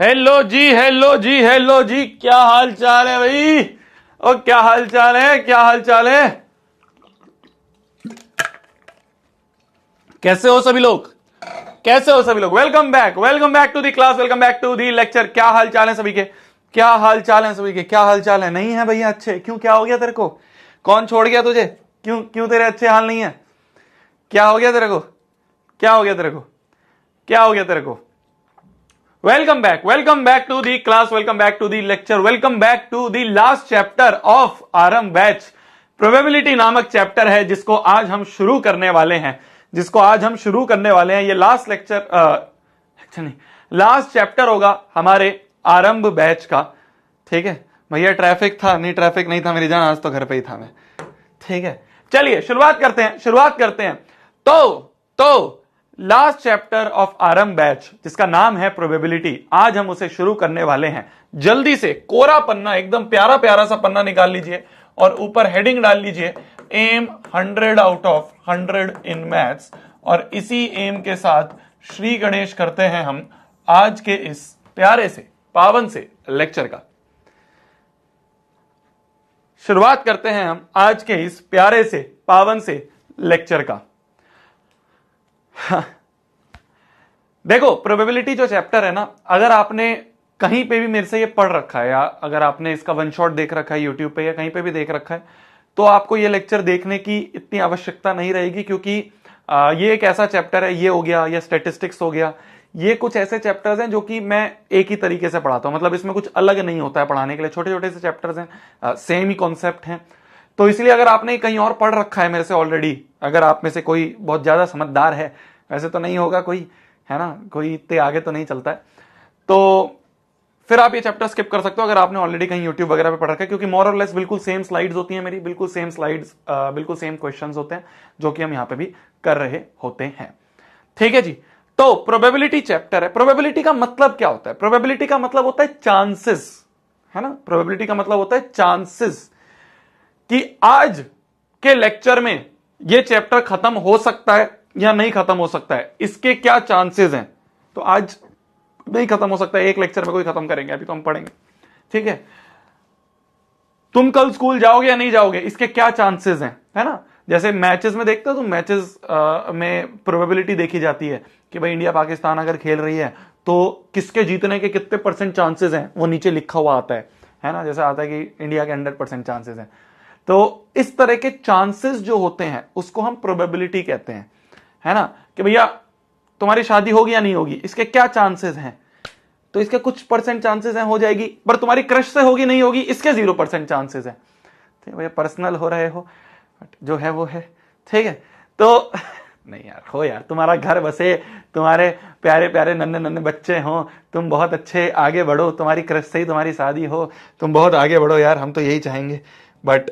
Hello जी, hello जी, hello जी, क्या हाल चाल है भाई? और क्या हाल चाल है, क्या हाल चाल है? कैसे हो सभी लोग? कैसे हो सभी लोग? Welcome back to the class, welcome back to the lecture. क्या हाल चाल है सभी के? क्या हाल चाल है सभी के? क्या हाल चाल है? नहीं है भैया अच्छे? क्यों, क्या हो गया तेरे को? कौन छोड़ गया तुझे? क्यों क्यों तेरे अच्छे हाल नहीं है? क्या हो गया तेरे को? क्या हो गया तेरे को? क्या हो गया तेरे को? Welcome back to the class, welcome back to the lecture, welcome back to the last chapter of RM batch. Probability नामक चैप्टर है जिसको आज हम शुरू करने वाले हैं, ये लास्ट लेक्चर, अच्छा नहीं, लास्ट चैप्टर होगा हमारे आरंभ बैच का। ठीक है भैया, ट्रैफिक था? नहीं, ट्रैफिक नहीं था मेरी जान, आज तो घर पे ही था मैं। ठीक है, चलिए शुरुआत करते हैं। तो लास्ट चैप्टर ऑफ आरंभ बैच जिसका नाम है प्रोबेबिलिटी, आज हम उसे शुरू करने वाले हैं। जल्दी से कोरा पन्ना, एकदम प्यारा प्यारा सा पन्ना निकाल लीजिए और ऊपर हेडिंग डाल लीजिए, aim 100 out of 100 in maths. और इसी एम के साथ श्री गणेश करते हैं हम आज के इस प्यारे से पावन से लेक्चर का। शुरुआत करते हैं हम आज के इस प्यारे से पावन से लेक्चर का। देखो, प्रोबेबिलिटी जो चैप्टर है ना, अगर आपने कहीं पे भी मेरे से ये पढ़ रखा है या अगर आपने इसका वन शॉट देख रखा है यूट्यूब पे या कहीं पे भी देख रखा है, तो आपको ये लेक्चर देखने की इतनी आवश्यकता नहीं रहेगी, क्योंकि ये एक ऐसा चैप्टर है, ये हो गया या स्टैटिस्टिक्स हो गया, ये कुछ ऐसे चैप्टर्स हैं जो कि मैं एक ही तरीके से पढ़ाता हूं। मतलब इसमें कुछ अलग नहीं होता है पढ़ाने के लिए, छोटे छोटे से चैप्टर्स हैं, सेम ही कॉन्सेप्ट हैं। तो इसलिए अगर आपने कहीं और पढ़ रखा है मेरे से ऑलरेडी, अगर आप में से कोई बहुत ज्यादा समझदार है, वैसे तो नहीं होगा कोई, है ना, कोई इतने आगे तो नहीं चलता है, तो फिर आप ये चैप्टर स्किप कर सकते हो अगर आपने ऑलरेडी कहीं यूट्यूब वगैरह पे पढ़ रखा है, क्योंकि मोर और लेस बिल्कुल सेम स्लाइड्स होती हैं मेरी, बिल्कुल सेम स्लाइड्स, बिल्कुल सेम क्वेश्चंस होते हैं जो कि हम यहां पे भी कर रहे होते हैं। ठीक है जी, तो प्रोबेबिलिटी चैप्टर है। प्रोबेबिलिटी का मतलब क्या होता है? प्रोबेबिलिटी का मतलब होता है चांसेस, है ना। प्रोबेबिलिटी का मतलब होता है चांसेस कि आज के लेक्चर में ये चैप्टर खत्म हो सकता है या नहीं खत्म हो सकता है, इसके क्या चांसेस हैं। तो आज नहीं खत्म हो सकता है, एक लेक्चर में कोई खत्म करेंगे, अभी तो हम पढ़ेंगे। ठीक है, तुम कल स्कूल जाओगे या नहीं जाओगे, इसके क्या चांसेस हैं, है ना। जैसे मैचेस में देखते हो तुम, मैचेस में प्रोबेबिलिटी देखी जाती है कि भाई इंडिया पाकिस्तान अगर खेल रही है तो किसके जीतने के कितने % चांसेस हैं, वो नीचे लिखा हुआ आता है ना। जैसे आता है कि इंडिया के 100% चांसेस हैं। तो इस तरह के चांसेस जो होते हैं उसको हम प्रोबेबिलिटी कहते हैं, है ना। कि भैया तुम्हारी शादी होगी या नहीं होगी, इसके क्या चांसेस हैं, तो इसके कुछ % चांसेस हैं हो जाएगी, पर तुम्हारी क्रश से होगी नहीं होगी, इसके 0% चांसेस हैं। ठीक है भैया, पर्सनल हो रहे हो, जो है वो है। ठीक है, तो नहीं यार, हो यार, तुम्हारा घर बसे, तुम्हारे प्यारे प्यारे नन्हे नन्हे बच्चे हों, तुम बहुत अच्छे आगे बढ़ो, तुम्हारी क्रश से ही तुम्हारी शादी हो, तुम बहुत आगे बढ़ो यार, हम तो यही चाहेंगे। बट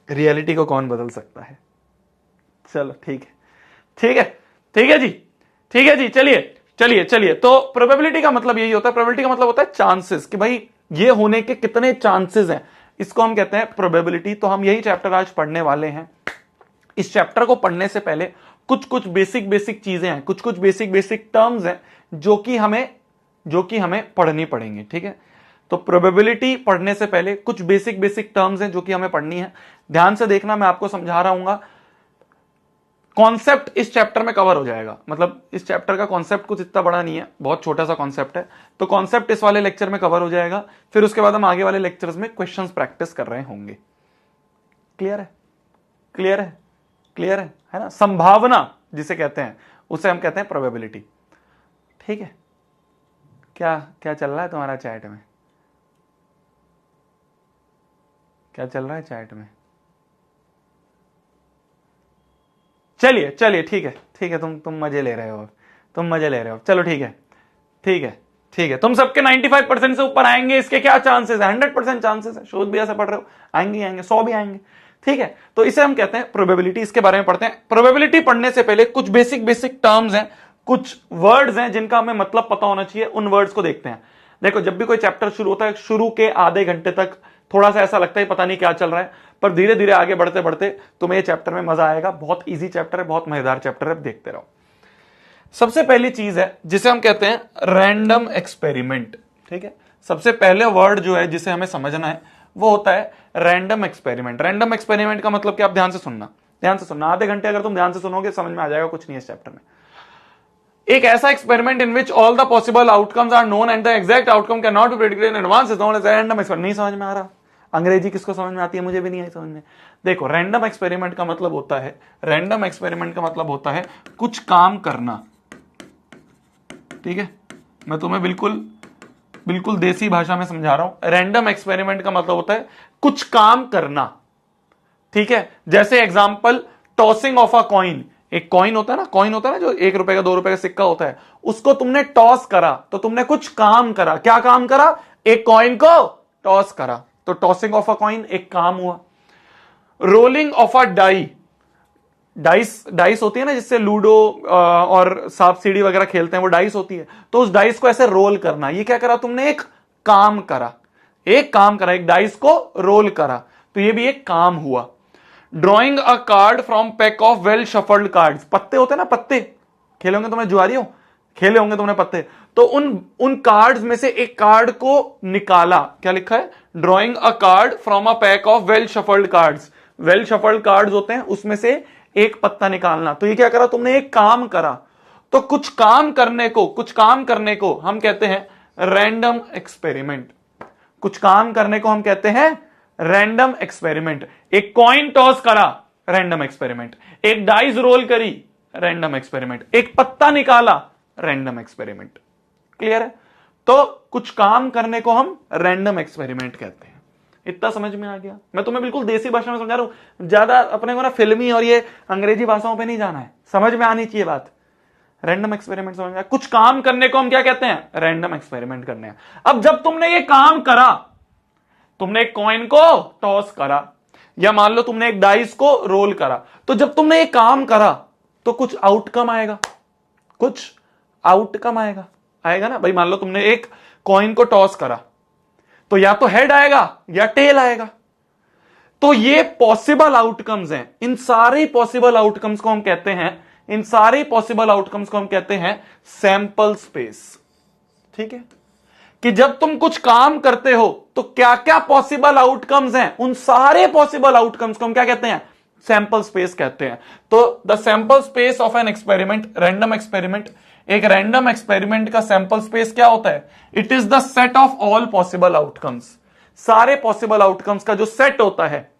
रियलिटी को कौन बदल सकता है। चलो ठीक है, ठीक है, ठीक है जी, ठीक है जी, चलिए। तो प्रोबेबिलिटी का मतलब यही होता है, प्रोबेबिलिटी का मतलब होता है चांसेस, कि भाई ये होने के कितने चांसेस हैं, इसको हम कहते हैं प्रोबेबिलिटी। तो हम यही चैप्टर आज पढ़ने वाले हैं। इस चैप्टर को पढ़ने से पहले कुछ बेसिक चीजें हैं, कुछ बेसिक टर्म्स हैं जो कि हमें पढ़नी पड़ेंगी। ठीक है, तो प्रोबेबिलिटी पढ़ने से पहले कुछ बेसिक टर्म्स हैं जो कि हमें पढ़नी है। ध्यान से देखना, मैं आपको समझा रहा हूं। कॉन्सेप्ट इस चैप्टर में कवर हो जाएगा, मतलब इस चैप्टर का कॉन्सेप्ट कुछ इतना बड़ा नहीं है, बहुत छोटा सा कॉन्सेप्ट है, तो कॉन्सेप्ट इस वाले लेक्चर में कवर हो जाएगा। फिर उसके बाद हम आगे वाले लेक्चर्स में क्वेश्चंस प्रैक्टिस कर रहे होंगे। क्लियर है, क्लियर है, क्लियर है ना। संभावना जिसे कहते हैं, उसे हम कहते हैं प्रोबेबिलिटी। ठीक है, क्या क्या चल रहा है तुम्हारा चैट में? क्या चल रहा है चैट में? चलिए ठीक है, तुम मजे ले रहे हो, चलो ठीक है, तुम सबके 95% से ऊपर आएंगे, इसके क्या चांसेस है? 100% चांसेस है। शोध भी ऐसे पढ़ रहे हो, आएंगे 100 भी आएंगे। ठीक है, तो इसे हम कहते हैं प्रोबेबिलिटी। इसके बारे में पढ़ते हैं। प्रोबेबिलिटी पढ़ने से पहले कुछ बेसिक टर्म्स हैं, कुछ वर्ड्स हैं जिनका हमें मतलब पता होना चाहिए, उन वर्ड्स को देखते हैं। देखो, जब भी कोई चैप्टर शुरू होता है, शुरू के आधे घंटे तक थोड़ा सा ऐसा लगता है पता नहीं क्या चल रहा है, पर धीरे धीरे आगे बढ़ते बढ़ते तुम्हें ये चैप्टर में मजा आएगा। बहुत इजी चैप्टर है, बहुत मजेदार चैप्टर है, देखते रहो। सबसे पहली चीज है जिसे हम कहते हैं रैंडम एक्सपेरिमेंट। ठीक है, सबसे पहले वर्ड जो है जिसे हमें समझना है वो होता है रैंडम एक्सपेरिमेंट। रैंडम एक्सपेरिमेंट का मतलब कि आप ध्यान से सुनना, ध्यान से सुनना, आधे घंटे अगर तुम ध्यान से सुनोगे समझ में आ जाएगा, कुछ नहीं है इस चैप्टर में। एक ऐसा experiment in which all the possible outcomes are known and the exact outcome can not be predicted in advance is known as random experiment. नहीं समझ में आ रहा? अंग्रेजी किसको समझ में आती है? मुझे भी नहीं आई समझ में। देखो, रैंडम एक्सपेरिमेंट का मतलब होता है, रैंडम एक्सपेरिमेंट का मतलब होता है कुछ काम करना। ठीक है, मैं तुम्हें बिल्कुल देसी भाषा में समझा रहा हूं। रैंडम एक्सपेरिमेंट का मतलब होता है कुछ काम करना। ठीक है, जैसे example tossing of a coin. एक कॉइन होता है ना, कॉइन होता है ना जो 1 रुपए का 2 रुपए का सिक्का होता है, उसको तुमने टॉस करा तो तुमने कुछ काम करा। क्या काम करा? एक कॉइन को टॉस करा, तो टॉसिंग ऑफ अ कॉइन एक काम हुआ। Rolling of a die, dice होती है ना जिससे लूडो और सांप सीढ़ी वगैरह खेलते हैं, वो डाइस होती है, तो उस डाइस को ऐसे रोल करना, ये क्या करा तुमने? एक काम करा, एक काम करा, एक डाइस को रोल करा, तो ये भी एक काम हुआ। Drawing a card from pack of well shuffled cards, पत्ते होते हैं ना, पत्ते खेले होंगे तुमने, जुआरी हो, खेले होंगे तुमने पत्ते, तो उन कार्ड्स में से एक कार्ड को निकाला। क्या लिखा है? Drawing a card from a pack of well shuffled cards. Well shuffled cards होते हैं, उसमें से एक पत्ता निकालना, तो ये क्या करा तुमने? एक काम करा। तो कुछ काम करने को हम कहते हैं रैंडम एक्सपेरिमेंट। कुछ काम करने को हम कहते हैं रैंडम एक्सपेरिमेंट। एक कॉइन टॉस करा, रैंडम एक्सपेरिमेंट। एक डाइस रोल करी, रैंडम एक्सपेरिमेंट। एक पत्ता निकाला, रैंडम एक्सपेरिमेंट। क्लियर है? तो कुछ काम करने को हम रैंडम एक्सपेरिमेंट कहते हैं। इतना समझ में आ गया? मैं तुम्हें बिल्कुल देसी भाषा में समझा रहा हूं, ज्यादा अपने को ना फिल्मी और ये अंग्रेजी भाषाओं पे नहीं जाना है, समझ में आनी चाहिए बात। रैंडम एक्सपेरिमेंट समझ में आया? कुछ काम करने को हम क्या कहते हैं? रैंडम एक्सपेरिमेंट करने हैं। अब जब तुमने ये काम करा, तुमने एक कॉइन को टॉस करा, या मान लो तुमने एक डाइस को रोल करा, तो जब तुमने ये काम करा तो कुछ आउटकम आएगा, कुछ आउटकम आएगा ना भाई। मान लो तुमने एक कॉइन को टॉस करा, तो या तो हेड आएगा या टेल आएगा। तो ये पॉसिबल आउटकम्स हैं। इन सारे पॉसिबल आउटकम्स को हम कहते हैं, इन सारे पॉसिबल आउटकम्स को हम कहते हैं सैंपल स्पेस। ठीक है, कि जब तुम कुछ काम करते हो तो क्या क्या पॉसिबल आउटकम्स हैं, उन सारे पॉसिबल आउटकम्स को हम क्या कहते हैं? सैंपल स्पेस कहते हैं। तो the sample space of an experiment, random experiment, एक रैंडम एक्सपेरिमेंट का सैंपल स्पेस क्या होता है? It is the set of all possible outcomes. सारे पॉसिबल आउटकम्स का जो सेट होता है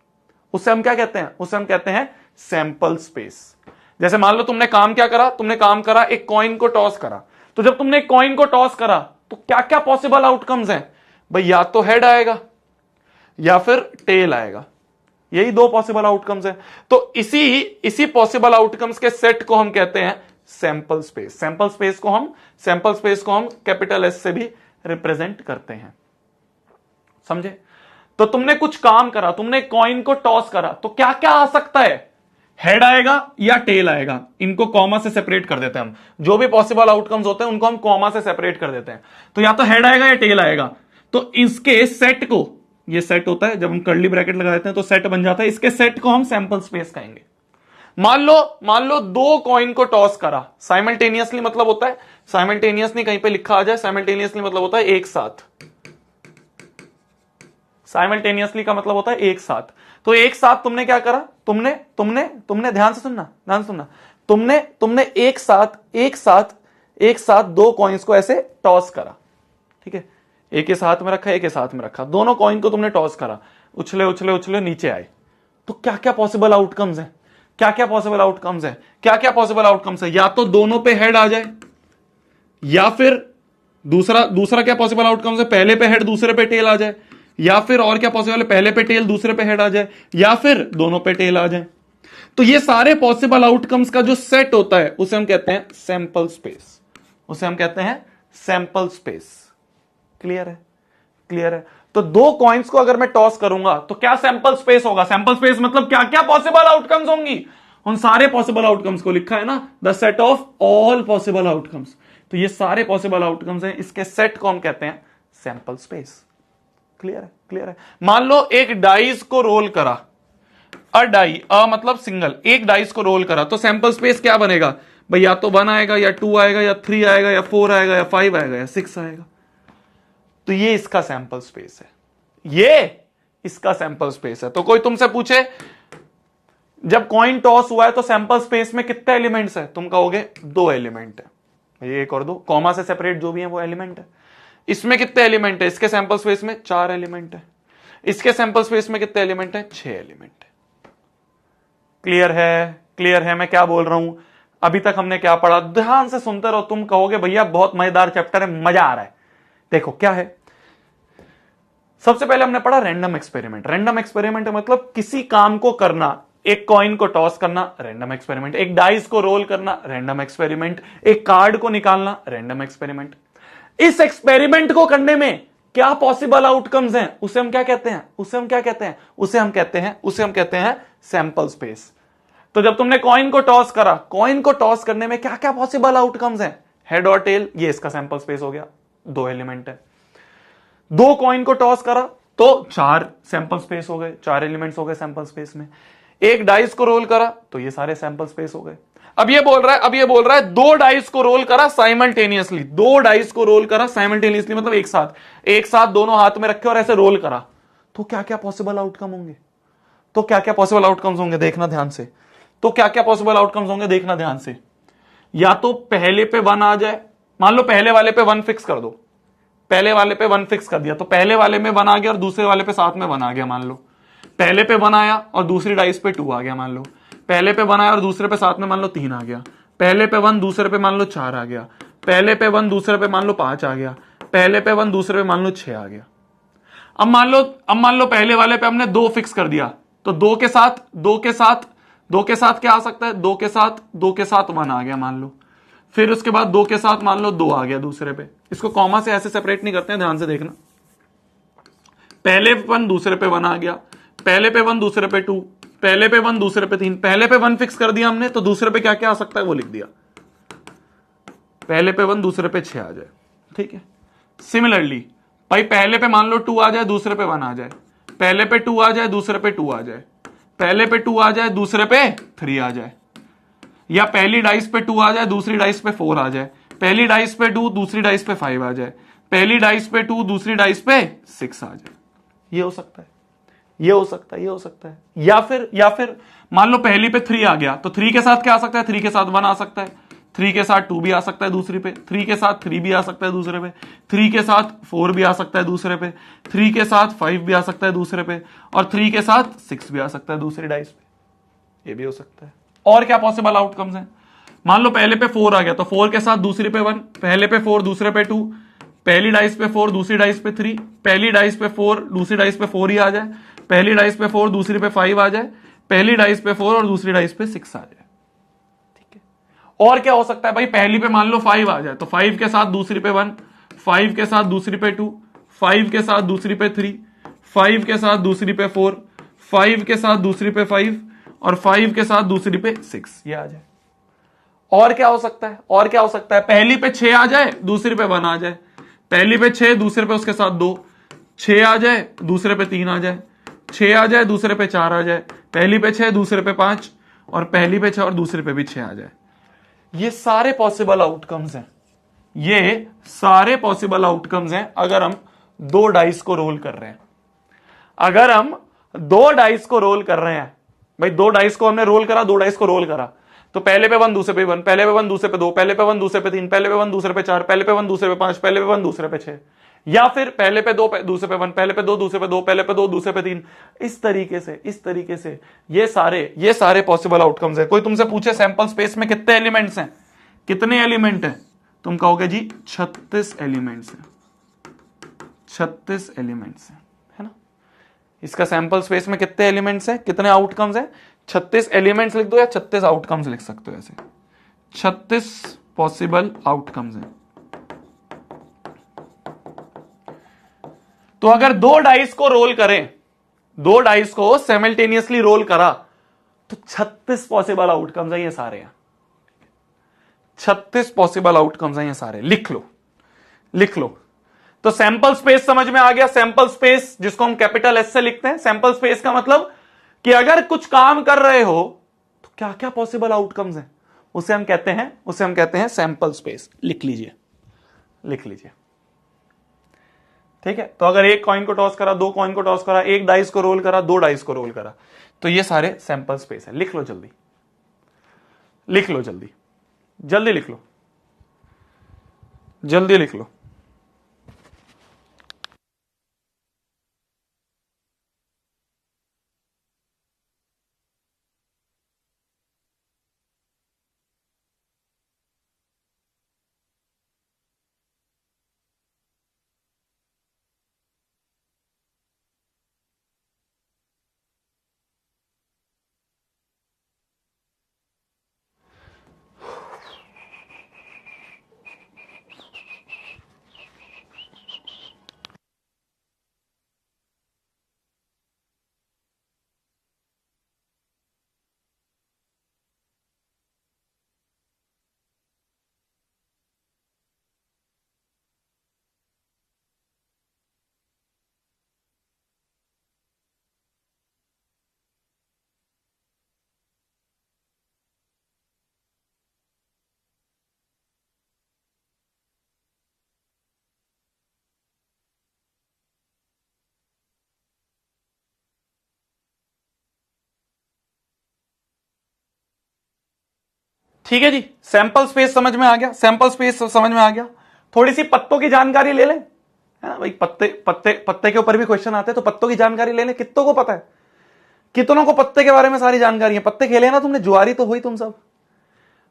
उसे हम क्या कहते हैं? उसे हम कहते हैं सैंपल स्पेस। जैसे मान लो तुमने काम क्या करा? तुमने काम करा, एक कॉइन को टॉस करा। तो जब तुमने एक कॉइन को टॉस करा तो क्या क्या पॉसिबल आउटकम्स हैं भाई? या तो हेड आएगा या फिर टेल आएगा, यही 2 पॉसिबल आउटकम्स हैं। तो इसी पॉसिबल आउटकम्स के सेट को हम कहते हैं सैंपल स्पेस। सैंपल स्पेस को हम कैपिटल एस से भी रिप्रेजेंट करते हैं। समझे? तो तुमने कुछ काम करा, तुमने कॉइन को टॉस करा, तो क्या क्या आ सकता है? हेड आएगा या टेल आएगा। इनको कॉमा से सेपरेट कर देते हैं हम, जो भी पॉसिबल आउटकम्स होते हैं उनको हम कॉमा से सेपरेट कर देते हैं। तो या तो हेड आएगा या टेल आएगा। तो इसके सेट को, ये सेट होता है जब हम कर्ली ब्रैकेट लगा देते हैं तो सेट बन जाता है, इसके सेट को हम सैंपल स्पेस कहेंगे। मान लो 2 कॉइन को टॉस करा साइमल्टेनियसली, मतलब होता है साइमल्टेनियसली, कहीं पे लिखा आ जाए साइमल्टेनियसली मतलब होता है एक साथ। साइमल्टेनियसली का मतलब होता है एक साथ। तो एक साथ तुमने क्या करा? तुमने ध्यान से सुनना, तुमने एक साथ 2 कॉइन्स को ऐसे टॉस करा। ठीक है, एक इस हाथ में रखा, एक इस हाथ में रखा, दोनों कॉइन को तुमने टॉस करा, उछले नीचे आए। तो क्या क्या पॉसिबल आउटकम्स हैं? क्या क्या पॉसिबल आउटकम्स है? या तो दोनों पे हेड आ जाए, या फिर दूसरा क्या पॉसिबल आउटकम्स है? पहले पे हेड दूसरे पे टेल आ जाए, या फिर और क्या पॉसिबल है? पहले पे टेल दूसरे पे हेड आ जाए, या फिर दोनों पे टेल आ जाए। तो ये सारे पॉसिबल आउटकम्स का जो सेट होता है उसे हम कहते हैं सैंपल स्पेस। क्लियर है? तो 2 कॉइन्स को अगर मैं टॉस करूंगा तो क्या सैंपल स्पेस होगा? सैंपल स्पेस मतलब क्या क्या पॉसिबल आउटकम्स होंगी, उन सारे पॉसिबल आउटकम्स को लिखा है ना, the set of all possible outcomes. तो ये सारे पॉसिबल आउटकम्स हैं, इसके सेट को हम कहते हैं सैंपल स्पेस। क्लियर है? मान लो एक डाइस को रोल करा, मतलब सिंगल, एक डाइस को रोल करा, तो सैंपल स्पेस क्या बनेगा भाई? या तो 1 आएगा, या 2 आएगा, या 3 आएगा, या 4 आएगा, या 5 आएगा, या 6 आएगा। तो ये इसका सैंपल स्पेस है, ये इसका सैंपल स्पेस है। तो कोई तुमसे पूछे जब कॉइन टॉस हुआ है तो सैंपल स्पेस में कितने एलिमेंट्स है, तुम कहोगे 2 एलिमेंट है, ये एक और 2 कॉमा से सेपरेट जो भी है वो एलिमेंट है। इसमें कितने एलिमेंट है, इसके सैंपल स्पेस में 4 एलिमेंट है, इसके सैंपल स्पेस में कितने एलिमेंट है, 6 एलिमेंट है। क्लियर है, क्लियर है मैं क्या बोल रहा हूं। अभी तक हमने क्या पढ़ा, ध्यान से सुनते रहो, तुम कहोगे भैया बहुत मजेदार चैप्टर है, मजा आ रहा है। देखो क्या है, सबसे पहले हमने पढ़ा रैंडम एक्सपेरिमेंट। रैंडम एक्सपेरिमेंट मतलब किसी काम को करना, एक कॉइन को टॉस करना रैंडम एक्सपेरिमेंट, एक डाइस को रोल करना रैंडम एक्सपेरिमेंट, एक कार्ड को निकालना रैंडम एक्सपेरिमेंट। इस एक्सपेरिमेंट को करने में क्या पॉसिबल आउटकम्स हैं, उसे हम क्या कहते हैं, उसे हम क्या कहते हैं, उसे हम कहते हैं सैंपल स्पेस। तो जब तुमने कॉइन को टॉस करा, कॉइन को टॉस करने में क्या क्या पॉसिबल आउटकम्स हैं, हेड और टेल, ये इसका सैंपल स्पेस हो गया, 2 एलिमेंट है। 2 कॉइन को टॉस करा तो 4 सैंपल स्पेस हो गए, 4 एलिमेंट्स हो गए सैंपल स्पेस में। एक डाइस को रोल करा तो ये सारे सैंपल स्पेस हो गए। अब ये बोल रहा है 2 डाइस को रोल करा साइमल्टेनियसली, 2 डाइस को रोल करा साइमल्टेनियसली मतलब एक साथ दोनों हाथ में रखे और ऐसे रोल करा, तो क्या क्या पॉसिबल आउटकम होंगे, तो क्या क्या पॉसिबल आउटकम्स होंगे देखना ध्यान से, तो क्या क्या पॉसिबल आउटकम्स होंगे देखना ध्यान से। या तो पहले पे 1 आ जाए, मान लो पहले वाले पे 1 फिक्स कर दो, पहले वाले पे 1 फिक्स कर दिया तो पहले वाले में 1 आ गया और दूसरे वाले पे साथ में 1 आ गया। मान लो पहले पे 1 आया और दूसरी डाइस पे 2 आ गया, मान लो पहले पे 1 आया और दूसरे पे साथ में मान लो 3 आ गया, पहले पे 1 दूसरे पे मान लो 4 आ गया, पहले पे 1 दूसरे पे मान लो 5 आ गया, पहले पे 1 दूसरे पे मान लो 6 आ गया। अब मान लो पहले वाले पे हमने 2 फिक्स कर दिया, तो 2 के साथ क्या आ सकता है, 2 के साथ 1 आ गया मान लो, फिर उसके बाद 2 के साथ मान लो 2 आ गया दूसरे पे। इसको कॉमा से ऐसे सेपरेट नहीं करते हैं, ध्यान से देखना। पहले 1 दूसरे पे 1 आ गया, पहले पे 1 दूसरे पे 2, पहले पे 1 दूसरे पे 3, पहले पे 1 फिक्स कर दिया हमने तो दूसरे पे क्या क्या आ सकता है वो लिख दिया, पहले पे 1 दूसरे पे 6 आ जाए। ठीक है, सिमिलरली भाई पहले पे मान लो 2 आ जाए दूसरे पे 1 आ जाए, पहले पे 2 आ जाए दूसरे पे 2 आ जाए, पहले पे 2 आ जाए दूसरे पे 3 आ जाए, या पहली डाइस पे 2 आ जाए दूसरी डाइस पे 4 आ जाए, पहली डाइस पे 2 दूसरी डाइस पे 5 आ जाए, पहली डाइस पे 2 दूसरी डाइस पे 6 आ जाए। ये हो सकता है, ये हो सकता है, ये हो सकता है। या फिर मान लो पहली पे 3 आ गया तो 3 के साथ क्या आ सकता है, 3 के साथ 1 आ सकता है, 3 के साथ 2 भी आ सकता है दूसरी पे, 3 के साथ 3 भी आ सकता है दूसरे पे, 3 के साथ 4 भी आ सकता है दूसरे पे, 3 के साथ 5 भी आ सकता है दूसरे पे, और 3 के साथ 6 भी आ सकता है दूसरी डाइस पे। ये भी हो सकता है। और क्या पॉसिबल आउटकम्स हैं, मान लो पहले पे 4 आ गया तो 4 के साथ दूसरी पे 1, पहले पे 4 दूसरे पे 2, पहली डाइस पे 4 दूसरी डाइस पे 3, पहली डाइस पे 4 दूसरी डाइस पे 4 ही आ जाए, पहली डाइस पे 4 दूसरी पे 5 आ जाए, पहली डाइस पे 4 और दूसरी डाइस पे 6 आ जाए। ठीक है, और क्या हो सकता है भाई, पहली पे मान लो 5 आ जाए तो 5 के साथ दूसरी पे 1, 5 के साथ दूसरी पे 2, 5 के साथ दूसरी पे 3, 5 के साथ दूसरी पे 4, 5 के साथ दूसरी पे 5 और 5 के साथ दूसरी पे 6, ये आ जाए। और क्या हो सकता है, और क्या हो सकता है, पहली पे 6 आ जाए दूसरी पे 1 आ जाए, पहली पे 6 दूसरे पे उसके साथ 2, 6 आ जाए दूसरे पे 3 आ जाए, 6 आ जाए दूसरे पे 4 आ जाए, पहली पे 6 दूसरे पे 5 और पहली पे 6 और दूसरे पे भी 6 आ जाए। ये सारे पॉसिबल आउटकम्स हैं, ये सारे पॉसिबल आउटकम्स हैं अगर हम 2 डाइस को रोल कर रहे हैं। अगर हम 2 डाइस को रोल कर रहे हैं, भाई 2 डाइस को हमने रोल करा, 2 डाइस को रोल करा तो पहले पे 1 दूसरे पे 1, पहले पे 1 दूसरे पे 2, पहले पे 1 दूसरे पे 3, पहले पे 1 दूसरे पे 4, पहले पे 1 दूसरे पे 5, पहले पे 1 दूसरे पे 6, या फिर पहले पे 2 दूसरे पे 1, पहले पे 2 दूसरे पे 2, पहले पे 2 दूसरे पे 3। इस तरीके से ये सारे पॉसिबल आउटकम्स है। कोई तुमसे पूछे सैंपल स्पेस में कितने एलिमेंट्स हैं, कितने एलिमेंट हैं, तुम कहोगे जी 36 एलिमेंट्स हैं, 36 एलिमेंट्स हैं, है ना। इसका सैंपल स्पेस में कितने एलिमेंट्स हैं, कितने आउटकम्स हैं, 36 एलिमेंट्स लिख दो या 36 आउटकम्स लिख सकते हो ऐसे, 36 पॉसिबल आउटकम्स हैं। तो अगर 2 डाइस को रोल करें, 2 डाइस को साइमल्टेनियसली रोल करा तो 36 पॉसिबल आउटकम्स हैं, ये सारे हैं 36 पॉसिबल आउटकम्स हैं, ये सारे लिख लो, लिख लो। तो सैंपल स्पेस समझ में आ गया, सैंपल स्पेस जिसको हम कैपिटल एस से लिखते हैं, सैंपल स्पेस का मतलब कि अगर कुछ काम कर रहे हो तो क्या क्या पॉसिबल आउटकम्स हैं, उसे हम कहते हैं सैंपल स्पेस। लिख लीजिए, लिख लीजिए। ठीक है, तो अगर एक कॉइन को टॉस करा, दो कॉइन को टॉस करा, एक डाइस को रोल करा, दो डाइस को रोल करा, तो ये सारे सैंपल स्पेस है। लिख लो जल्दी, लिख लो जल्दी, जल्दी लिख लो, जल्दी लिख लो। ठीक है जी, सैंपल स्पेस समझ में आ गया, सैंपल स्पेस समझ में आ गया। थोड़ी सी पत्तों की जानकारी ले लें, है ना भाई, पत्ते पत्ते पत्ते के ऊपर भी क्वेश्चन आते हैं, तो पत्तों की जानकारी ले लें। कितनों को पता है, कितनों को पत्ते के बारे में सारी जानकारी है? पत्ते खेले ना तुमने, जुआरी तो हुई तुम सब,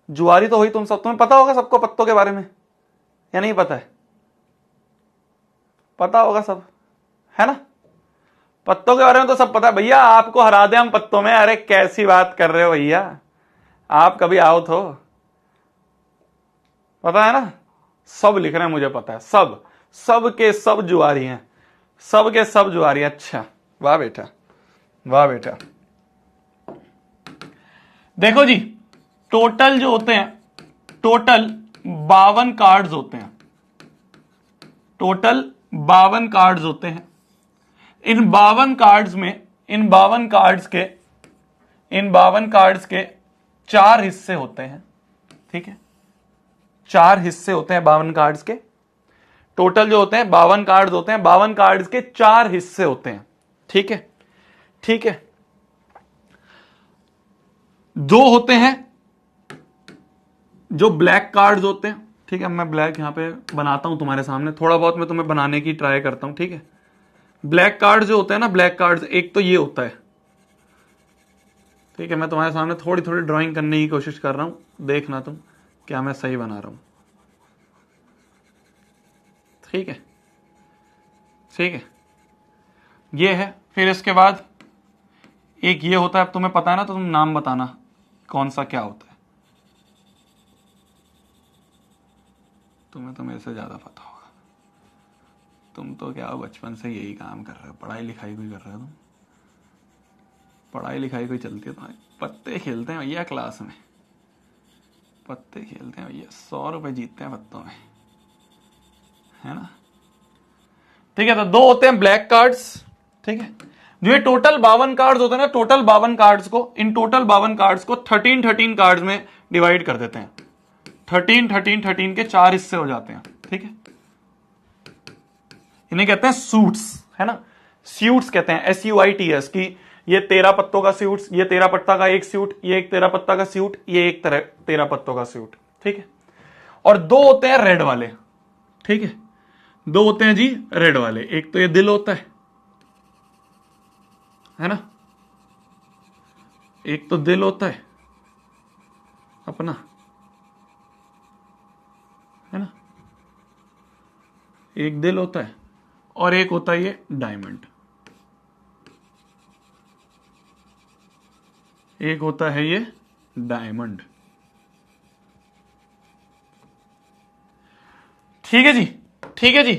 जुआरी तो हुई तुम सब, तुम्हें पता होगा सबको पत्तों के बारे में, या नहीं पता है? पता होगा सब, है ना? पत्तों के बारे में तो सब पता है भैया, आपको हरा दे हम पत्तों में। अरे कैसी बात कर रहे हो भैया, आप कभी आओ तो, पता है ना, सब लिख रहे हैं, मुझे पता है, सब सब के सब जुआरी हैं, सब के सब जुआरी। अच्छा, वाह बेटा, वाह बेटा। देखो जी, टोटल जो होते हैं, टोटल 52 कार्ड्स होते हैं, टोटल 52 कार्ड्स होते हैं। इन 52 कार्ड्स में, इन 52 कार्ड्स के, इन 52 कार्ड्स के 4 हिस्से होते हैं, ठीक है, 4 हिस्से होते हैं 52 कार्ड्स के। टोटल जो होते हैं 52 कार्ड्स होते हैं, 52 कार्ड्स के 4 हिस्से होते हैं, ठीक है, ठीक है। 2 होते हैं जो ब्लैक कार्ड्स होते हैं, ठीक है, मैं ब्लैक यहां पे बनाता हूं तुम्हारे सामने, थोड़ा बहुत मैं तुम्हें बनाने की ट्राई करता हूं, ठीक है। ब्लैक कार्ड्स जो होते हैं ना, ब्लैक कार्ड्स, एक तो ये होता है, ठीक है, मैं तुम्हारे सामने थोड़ी थोड़ी ड्राइंग करने की कोशिश कर रहा हूं, देखना तुम क्या मैं सही बना रहा हूं, ठीक है, ठीक है, ये है। फिर इसके बाद एक ये होता है, अब तुम्हें पता है ना, तो तुम नाम बताना कौन सा क्या होता है, तुम्हें तो मेरे से ज्यादा पता होगा, तुम तो क्या बचपन से यही काम कर रहे हो, पढ़ाई लिखाई कोई कर रहे हो तुम, पढ़ाई लिखाई कोई चलती है तुम्हारी? पत्ते खेलते हैं भैया क्लास में, पत्ते खेलते हैं भैया, 100 रुपए जीतते हैं पत्तों में, है ना? ठीक है, तो 2 होते हैं ब्लैक कार्ड्स, ठीक है। जो ये टोटल 52 कार्ड्स होते हैं ना, टोटल 52 कार्ड्स को, इन टोटल 52 कार्ड्स को 13 कार्ड्स में डिवाइड कर देते हैं, 13 के 4 हिस्से हो जाते हैं, ठीक है। इन्हें कहते हैं सूट्स, है ना, सूट्स कहते हैं, SUITS की। ये 13 पत्तों का सूट, ये 13 पत्ता का एक सूट, ये एक 13 पत्ता का सूट, ये एक 13 पत्तों का सूट, ठीक है। और 2 होते हैं रेड वाले, ठीक है, 2 होते हैं जी रेड वाले। एक तो ये दिल होता है ना, एक तो दिल होता है अपना, है ना, एक दिल होता है, और एक होता है ये डायमंड, एक होता है ये डायमंड, ठीक है जी, ठीक है जी।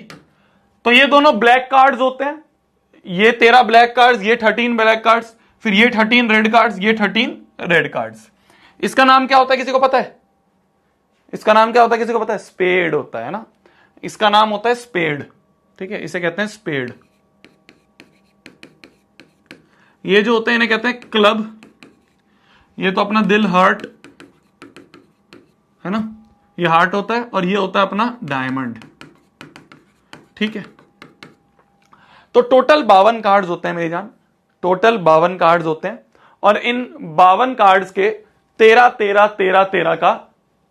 तो ये दोनों ब्लैक कार्ड्स होते हैं, ये 13 ब्लैक कार्ड्स, ये 13 ब्लैक कार्ड्स, फिर ये 13 रेड कार्ड्स, ये 13 रेड कार्ड्स। इसका नाम क्या होता है, किसी को पता है? इसका नाम क्या होता है, किसी को पता है? स्पेड होता है ना, इसका नाम होता है स्पेड, ठीक है, इसे कहते हैं स्पेड। ये जो होते हैं इन्हें कहते हैं क्लब, ये तो अपना दिल, हार्ट, है ना, ये हार्ट होता है, और ये होता है अपना डायमंड, ठीक है, तो टोटल 52 कार्ड्स होते हैं मेरी जान, टोटल 52 कार्ड्स होते हैं, और इन 52 कार्ड्स के 13 13 13 13 का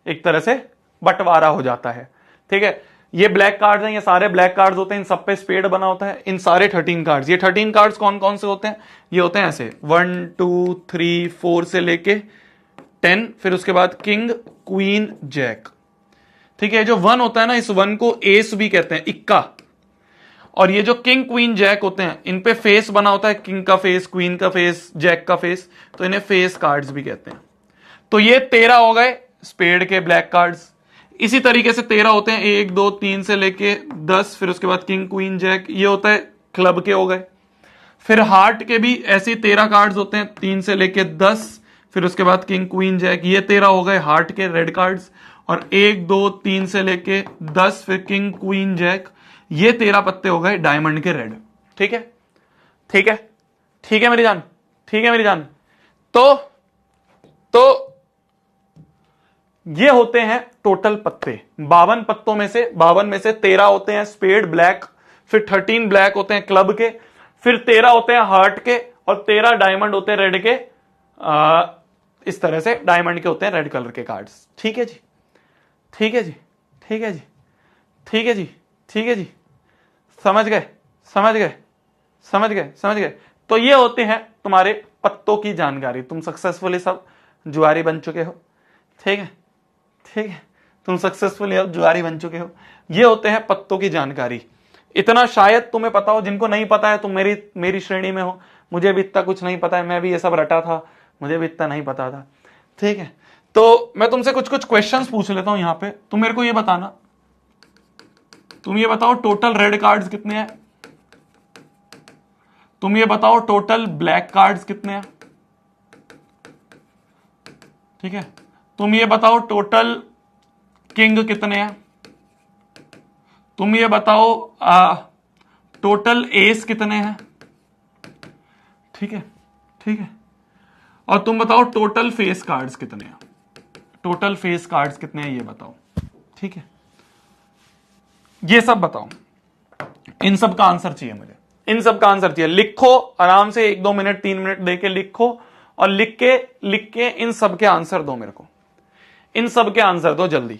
एक तरह से बंटवारा हो जाता है। ठीक है, ये ब्लैक कार्ड्स हैं, ये सारे ब्लैक कार्ड्स होते हैं, इन सब पे स्पेड बना होता है। इन सारे 13 कार्ड्स, ये 13 कार्ड्स कौन कौन से होते हैं? ये होते हैं ऐसे 1 2 3 4 से लेके 10, फिर उसके बाद किंग क्वीन जैक। ठीक है, जो 1 होता है ना, इस 1 को एस भी कहते हैं, इक्का। और ये जो किंग क्वीन जैक होते हैं, इन पे फेस बना होता है, किंग का फेस, क्वीन का फेस, जैक का फेस, तो इन्हें फेस कार्ड्स भी कहते हैं। तो ये 13 हो गए स्पेड के ब्लैक कार्ड्स। इसी तरीके से 13 होते हैं 1 2 3 से लेके 10, फिर उसके बाद किंग क्वीन जैक, ये होता है क्लब के हो गए। फिर हार्ट के भी ऐसे 13 कार्ड्स होते हैं 3 से लेके 10, फिर उसके बाद किंग क्वीन जैक, ये 13 हो गए हार्ट के रेड कार्ड्स। और 1 2 3 से लेके 10, फिर किंग क्वीन जैक, ये 13 पत्ते हो गए डायमंड के रेड। ठीक है, ठीक है, ठीक है मेरी जान, ठीक है मेरी जान। तो ये होते हैं टोटल पत्ते। 52 पत्तों में से 52 में से 13 होते हैं स्पेड ब्लैक, फिर 13 ब्लैक होते हैं क्लब के, फिर 13 होते हैं हार्ट के, और 13 डायमंड होते हैं रेड के। इस तरह से डायमंड के होते हैं रेड कलर के कार्ड्स। ठीक है जी, ठीक है जी, ठीक है जी, ठीक है जी, ठीक है जी, समझ गए, समझ गए, समझ गए, समझ गए। तो ये होते हैं तुम्हारे पत्तों की जानकारी। तुम सक्सेसफुली सब जुआरी बन चुके हो। ठीक है, ठीक है, तुम सक्सेसफुली अब जुआरी बन चुके हो। ये होते हैं पत्तों की जानकारी। इतना शायद तुम्हें पता हो, जिनको नहीं पता है तुम मेरी श्रेणी में हो। मुझे भी इतना कुछ नहीं पता है, मैं भी ये सब रटा था, मुझे भी इतना नहीं पता था। ठीक है, तो मैं तुमसे कुछ कुछ क्वेश्चंस पूछ लेता हूं यहां पे। तुम मेरे को ये बताना, तुम ये बताओ टोटल रेड कार्ड्स कितने हैं, तुम ये बताओ टोटल ब्लैक कार्ड्स कितने हैं। ठीक है, तुम ये बताओ टोटल किंग कितने हैं, तुम ये बताओ टोटल एस कितने हैं। ठीक है, ठीक है, और तुम बताओ टोटल फेस कार्ड्स कितने हैं, टोटल फेस कार्ड्स कितने हैं ये बताओ। ठीक है, ये सब बताओ, इन सब का आंसर चाहिए मुझे, इन सब का आंसर चाहिए। लिखो आराम से, 1 2 मिनट 3 मिनट देके लिखो, और लिख के इन सब के आंसर दो मेरे को, इन सब के आंसर दो जल्दी,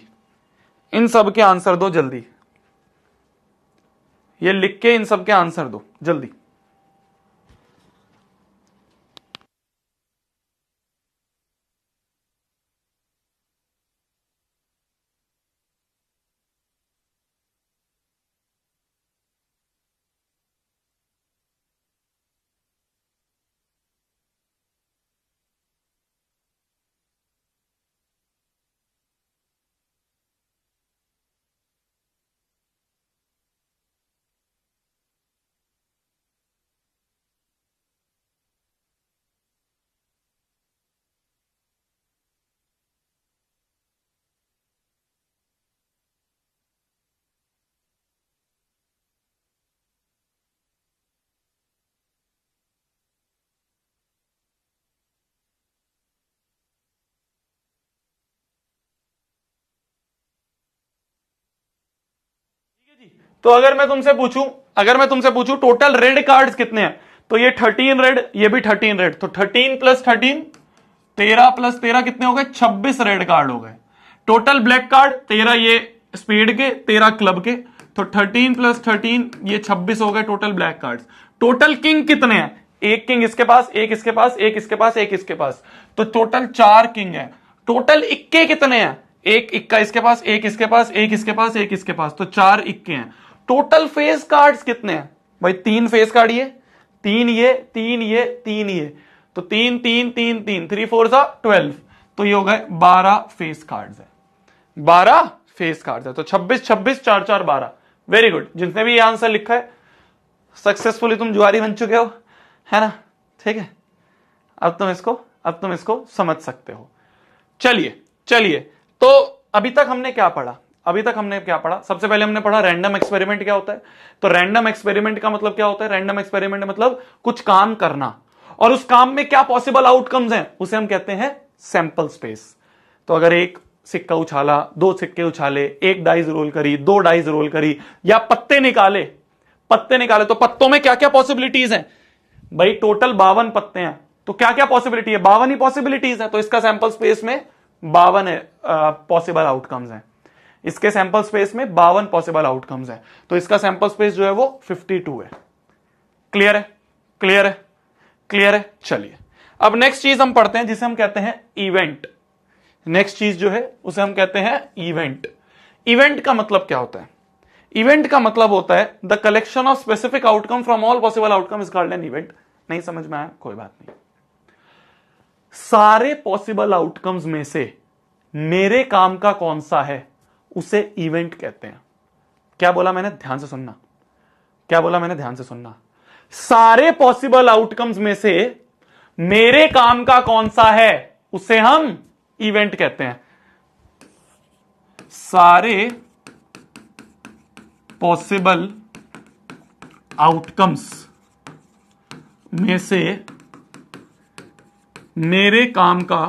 इन सब के आंसर दो जल्दी, ये लिख के इन सब के आंसर दो जल्दी। तो अगर मैं तुमसे पूछूं टोटल रेड कार्ड्स कितने हैं, तो ये 13 रेड, ये भी 13 रेड, तो 13 प्लस 13, 13 प्लस 13 कितने हो गए? 26 रेड कार्ड हो गए। टोटल ब्लैक कार्ड 13 ये स्पेड के, 13 क्लब के, तो 13 प्लस 13 ये 26 हो गए total black cards. Total king कितने हैं? एक किंग इसके पास, एक इसके पास, एक इसके पास, एक इसके पास, तो टोटल 4 किंग है। टोटल इक्के कितने हैं? एक इक्का इसके पास, एक इसके पास, एक इसके पास, एक इसके पास, तो 4 इक्के हैं। टोटल फेस कार्ड्स कितने हैं भाई? 3 फेस कार्ड, ये 3, ये 3, ये 3, ये, तो 3 3 3 3, 3 4 12, तो ये हो गए 12 फेस कार्ड्स है, 12 फेस कार्ड्स है। तो 26 26 4 4 12। वेरी गुड, जिसने भी ये आंसर लिखा है सक्सेसफुली तुम जुआरी बन चुके हो, है ना? ठीक है, अब तुम इसको समझ सकते हो। चलिए, तो अभी तक हमने क्या पढ़ा? सबसे पहले हमने पढ़ा रैंडम एक्सपेरिमेंट क्या होता है। तो रैंडम एक्सपेरिमेंट का मतलब क्या होता है? रैंडम एक्सपेरिमेंट मतलब कुछ काम करना, और उस काम में क्या पॉसिबल आउटकम्स हैं उसे हम कहते हैं सैंपल स्पेस। तो अगर एक सिक्का उछाला, 2 सिक्के उछाले, 1 डाइस रोल करी, 2 डाइस रोल करी, या पत्ते निकाले, पत्ते निकाले तो पत्तों में क्या क्या पॉसिबिलिटीज हैं भाई, टोटल 52 पत्ते हैं, तो क्या क्या पॉसिबिलिटी है, 52 ही पॉसिबिलिटीज है, तो इसका सैंपल स्पेस में 52 पॉसिबल आउटकम्स हैं, इसके सैंपल स्पेस में 52 पॉसिबल आउटकम्स हैं, तो इसका सैंपल स्पेस जो है वो 52 है। क्लियर है, क्लियर है, क्लियर है। चलिए अब नेक्स्ट चीज हम पढ़ते हैं जिसे हम कहते हैं इवेंट। नेक्स्ट चीज जो है उसे हम कहते हैं इवेंट। इवेंट का मतलब क्या होता है, इवेंट का मतलब होता है the collection of specific outcome from all possible outcome is called an event. नहीं समझ में आया, कोई बात नहीं। सारे पॉसिबल आउटकम्स में से मेरे काम का कौन सा है उसे इवेंट कहते हैं। क्या बोला मैंने, ध्यान से सुनना, क्या बोला मैंने, ध्यान से सुनना। सारे पॉसिबल आउटकम्स में से मेरे काम का कौन सा है उसे हम इवेंट कहते हैं। सारे पॉसिबल आउटकम्स में से मेरे काम का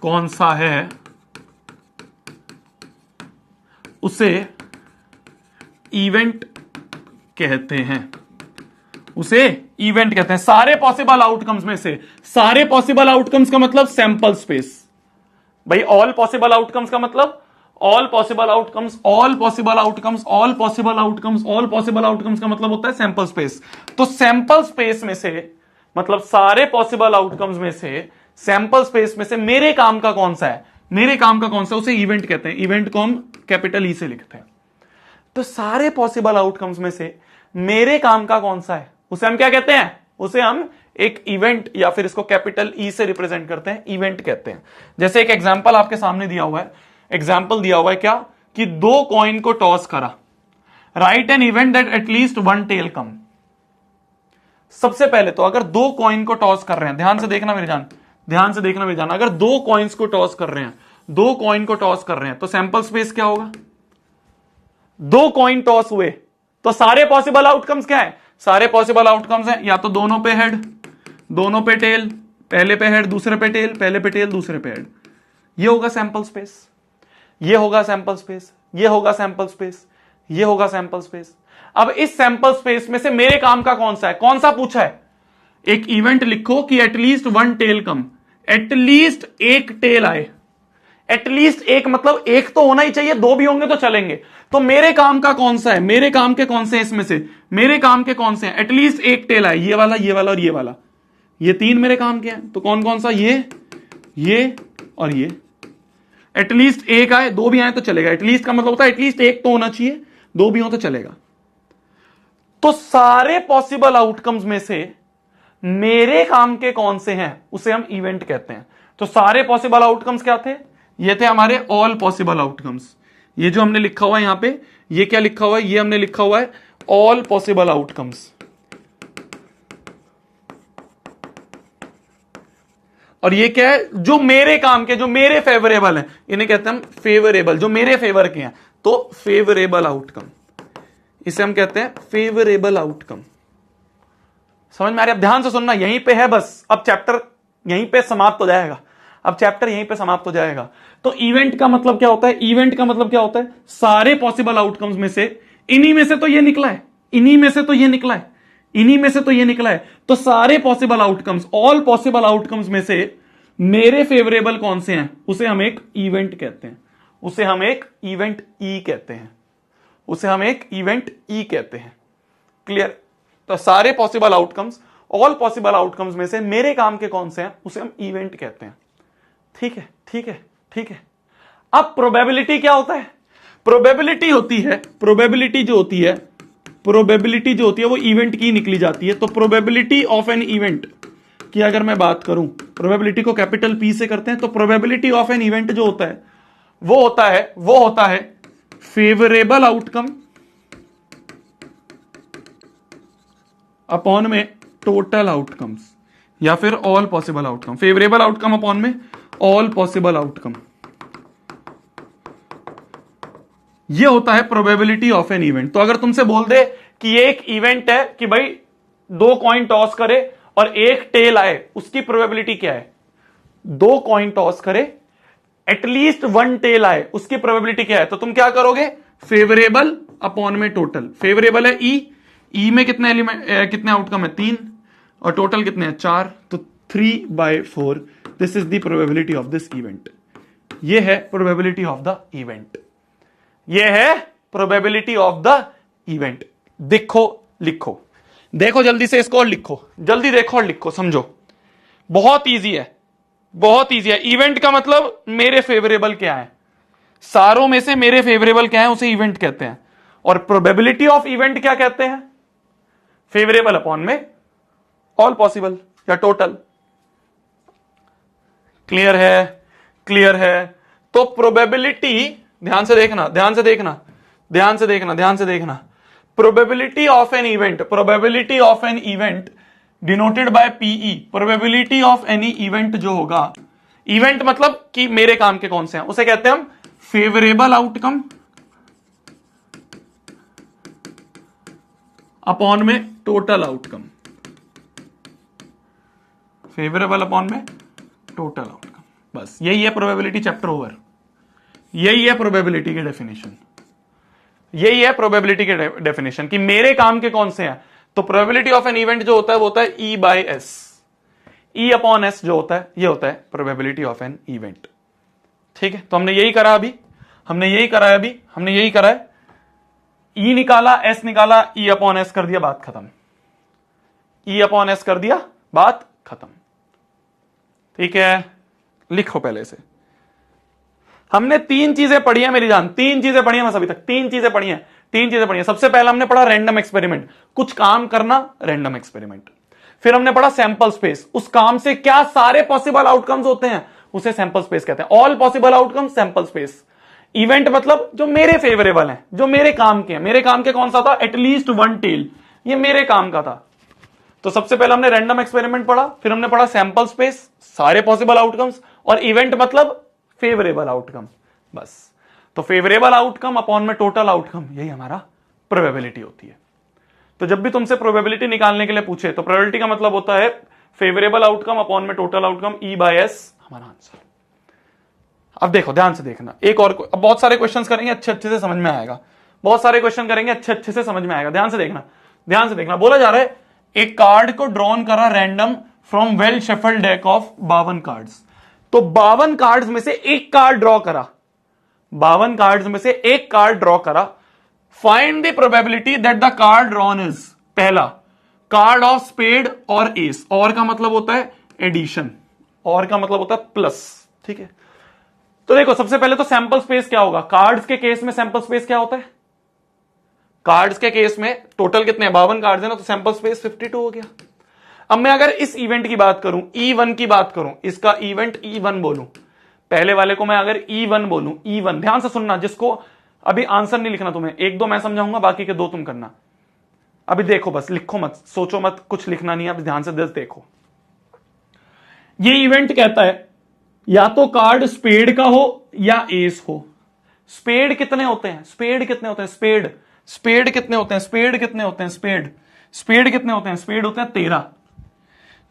कौन सा है उसे इवेंट कहते हैं, उसे इवेंट कहते हैं। सारे पॉसिबल आउटकम्स में से, सारे पॉसिबल आउटकम्स का मतलब सैंपल स्पेस भाई, ऑल पॉसिबल आउटकम्स का मतलब all possible outcomes, all possible outcomes, all possible outcomes, all possible outcomes का मतलब होता है सैंपल स्पेस। तो सैंपल स्पेस में से मतलब सारे पॉसिबल आउटकम्स में से, सैंपल स्पेस में से मेरे काम का कौन सा है, मेरे काम का कौन सा, उसे इवेंट कहते हैं। इवेंट को हम कैपिटल ई से लिखते हैं। तो सारे पॉसिबल आउटकम्स में से मेरे काम का कौन सा है उसे हम क्या कहते हैं, उसे हम एक इवेंट या फिर इसको कैपिटल ई से रिप्रेजेंट करते हैं, इवेंट कहते हैं। जैसे एक एग्जांपल आपके सामने दिया हुआ है, एग्जांपल दिया हुआ है क्या कि 2 कॉइन को टॉस करा, right an event that at least 1 tail come. सबसे पहले तो अगर 2 कॉइन को टॉस कर रहे हैं, ध्यान से देखना मेरी जान, ध्यान से देखना मेरी जान, अगर 2 कॉइन्स को टॉस कर रहे हैं, 2 कॉइन को टॉस कर रहे हैं तो सैंपल स्पेस क्या होगा, 2 कॉइन टॉस हुए तो सारे पॉसिबल आउटकम्स क्या है, सारे पॉसिबल आउटकम्स हैं या तो दोनों पे हेड, दोनों पे टेल, पहले पे हेड दूसरे पे टेल, पहले पे टेल दूसरे पे हेड। ये होगा सैंपल स्पेस, ये होगा सैंपल स्पेस, ये होगा सैंपल स्पेस, ये होगा सैंपल स्पेस। अब इस सैंपल स्पेस में से मेरे काम का कौन सा है, कौन सा पूछा है, एक इवेंट लिखो कि एटलीस्ट 1 टेल कम, एटलीस्ट 1 टेल आए। एटलीस्ट 1 मतलब 1 तो होना ही चाहिए, 2 भी होंगे तो चलेंगे। तो मेरे काम का कौन सा है, मेरे काम के कौन से हैं इसमें से, मेरे काम के कौन से हैं, एटलीस्ट 1 टेल आए, ये वाला, ये वाला और ये वाला, ये 3 मेरे काम के हैं। तो कौन कौन सा, ये और ये। एटलीस्ट 1 आए, 2 भी आए तो चलेगा। एटलीस्ट का मतलब होता है एटलीस्ट 1 तो होना चाहिए, 2 भी हो तो चलेगा। तो सारे पॉसिबल आउटकम्स में से मेरे काम के कौन से हैं उसे हम इवेंट कहते हैं। तो सारे पॉसिबल आउटकम्स क्या थे, ये थे हमारे ऑल पॉसिबल आउटकम्स। ये जो हमने लिखा हुआ है यहां पे, ये क्या लिखा हुआ है, ये हमने लिखा हुआ है ऑल पॉसिबल आउटकम्स। और ये क्या है, जो मेरे काम के, जो मेरे फेवरेबल हैं, इन्हें कहते हैं हम फेवरेबल, जो मेरे फेवर के हैं। तो फेवरेबल आउटकम, इसे हम कहते हैं फेवरेबल आउटकम। समझ में आ रही है? अब ध्यान से सुनना, यहीं पे है बस, अब चैप्टर यहीं पे समाप्त हो जाएगा, अब चैप्टर यहीं पे समाप्त हो जाएगा। तो इवेंट का मतलब क्या होता है, इवेंट का मतलब क्या होता है, सारे पॉसिबल आउटकम्स में से, इन्हीं में से तो ये निकला है, इन्हीं में से तो ये निकला है, इन्हीं में से तो ये निकला है। तो सारे possible outcomes, all possible outcomes में से मेरे फेवरेबल कौन से हैं उसे हम एक इवेंट कहते हैं, उसे हम एक इवेंट ई कहते हैं, उसे हम एक इवेंट ई कहते हैं। क्लियर? तो सारे possible outcomes, all possible outcomes में से मेरे काम के कौन से हैं उसे हम इवेंट कहते हैं। ठीक है, ठीक है, ठीक है। अब प्रोबेबिलिटी क्या होता है, प्रोबेबिलिटी होती है, प्रोबेबिलिटी जो होती है, प्रोबेबिलिटी जो होती है वो इवेंट की निकली जाती है। तो प्रोबेबिलिटी ऑफ एन इवेंट की अगर मैं बात करूं, प्रोबेबिलिटी को कैपिटल पी से करते हैं, तो प्रोबेबिलिटी ऑफ एन इवेंट जो होता है वो होता है फेवरेबल आउटकम अपॉन में टोटल आउटकम्स, या फिर all possible outcome. Favourable outcome upon में ऑल पॉसिबल आउटकम, ये होता है प्रोबेबिलिटी ऑफ एन इवेंट। तो अगर तुमसे बोल दे कि एक इवेंट है कि भाई 2 कॉइन टॉस करे और 1 टेल आए, उसकी प्रोबेबिलिटी क्या है, 2 कॉइन टॉस करे एटलीस्ट 1 टेल आए, उसकी प्रोबेबिलिटी क्या है, तो तुम क्या करोगे, फेवरेबल अपॉन में टोटल। फेवरेबल है ई में कितने एलिमेंट कितने आउटकम है 3 और टोटल कितने हैं 4, तो 3/4 this is the probability of this event. ये है प्रोबेबिलिटी ऑफ द इवेंट, ये है प्रोबेबिलिटी ऑफ द इवेंट। देखो लिखो, देखो जल्दी से इसको और लिखो, जल्दी देखो और लिखो, समझो बहुत इजी है, बहुत इजी है। इवेंट का मतलब मेरे फेवरेबल क्या है, सारों में से मेरे फेवरेबल क्या है उसे इवेंट कहते हैं। और प्रोबेबिलिटी ऑफ इवेंट क्या कहते हैं, फेवरेबल अपॉन में ऑल पॉसिबल या टोटल। क्लियर है, क्लियर है। तो प्रोबेबिलिटी, ध्यान से देखना, ध्यान से देखना, ध्यान से देखना, ध्यान से देखना, probability of an event, probability of an event denoted by PE, probability of any event जो होगा, इवेंट मतलब कि मेरे काम के कौन से हैं, उसे कहते हैं हम फेवरेबल आउटकम अपॉन में टोटल आउटकम, फेवरेबल अपॉन में टोटल आउटकम। बस यही है प्रोबेबिलिटी, चैप्टर ओवर। यही है प्रोबेबिलिटी की डेफिनेशन, यही है प्रोबेबिलिटी की डेफिनेशन कि मेरे काम के कौन से हैं। तो प्रोबेबिलिटी ऑफ एन इवेंट जो होता है वो होता है ई by S, E upon S जो होता है ये होता है प्रोबेबिलिटी ऑफ एन इवेंट। ठीक है, तो हमने यही करा अभी, हमने यही करा है अभी, हमने यही करा है, ई निकाला, एस निकाला, ई अपॉन एस कर दिया, बात खत्म। ई अपॉन एस कर दिया, बात खत्म। ठीक है, लिखो पहले से। हमने 3 चीजें पढ़ी है मेरी जान, 3 चीजें पढ़ी है बस अभी तक, 3 चीजें पढ़ी है, 3 चीजें पढ़ी है। सबसे पहला हमने पढ़ा रैंडम एक्सपेरिमेंट, कुछ काम करना, रैंडम एक्सपेरिमेंट। फिर हमने पढ़ा सैंपल स्पेस, उस काम से क्या सारे पॉसिबल आउटकम्स होते हैं उसे सैंपल स्पेस कहते हैं, all possible outcomes sample space. Event मतलब जो मेरे फेवरेबल हैं, जो मेरे काम के हैं। मेरे काम के कौन सा था, एटलीस्ट वन टेल, ये मेरे काम का था। तो सबसे पहले हमने रैंडम एक्सपेरिमेंट पढ़ा, फिर हमने पढ़ा सैंपल स्पेस, सारे पॉसिबल आउटकम्स, और इवेंट मतलब फेवरेबल आउटकम। बस, तो फेवरेबल आउटकम अपॉन में टोटल आउटकम, यही हमारा प्रोबेबिलिटी होती है। तो जब भी तुमसे प्रोबेबिलिटी निकालने के लिए पूछे तो प्रोबेबिलिटी का मतलब होता है फेवरेबल आउटकम अपॉन में total outcome, E by S हमारा आंसर। अब देखो ध्यान से देखना, एक और, अब बहुत सारे क्वेश्चंस करेंगे, अच्छे अच्छे से समझ में आएगा, बहुत सारे क्वेश्चन करेंगे, अच्छे अच्छे से समझ में आएगा। ध्यान से देखना, ध्यान से देखना। बोला जा रहा है एक कार्ड को ड्रॉन करा random from well shuffled deck of 52 cards. तो 52 कार्ड्स में से एक कार्ड ड्रॉ करा, 52 कार्ड्स में से एक कार्ड ड्रॉ करा। Find the probability that the card drawn is, पहला कार्ड ऑफ स्पेड और एस, और का मतलब होता है एडिशन, और का मतलब होता है प्लस। ठीक है, तो देखो सबसे पहले तो सैंपल स्पेस क्या होगा, कार्ड्स के केस में सैंपल स्पेस क्या होता है, कार्ड्स के केस में टोटल कितने 52 कार्ड्स है ना, तो सैंपल स्पेस 52 हो गया। अब मैं अगर इस इवेंट की बात करूं, E1 की बात करूं, इसका इवेंट E1 बोलूं, पहले वाले को मैं अगर E1 बोलूं, E1, ध्यान से सुनना, जिसको अभी आंसर नहीं लिखना तुम्हें, 1-2 मैं समझाऊंगा, बाकी के 2 तुम करना। अभी देखो बस, लिखो मत, सोचो मत, कुछ लिखना नहीं है, अभी ध्यान से देखो। ये इवेंट कहता है या तो कार्ड स्पेड का हो या एस हो। स्पेड कितने होते हैं, स्पेड कितने होते हैं, स्पेड, स्पेड कितने होते हैं, स्पेड कितने होते हैं, स्पेड, स्पेड कितने होते हैं, स्पेड होते हैं 13।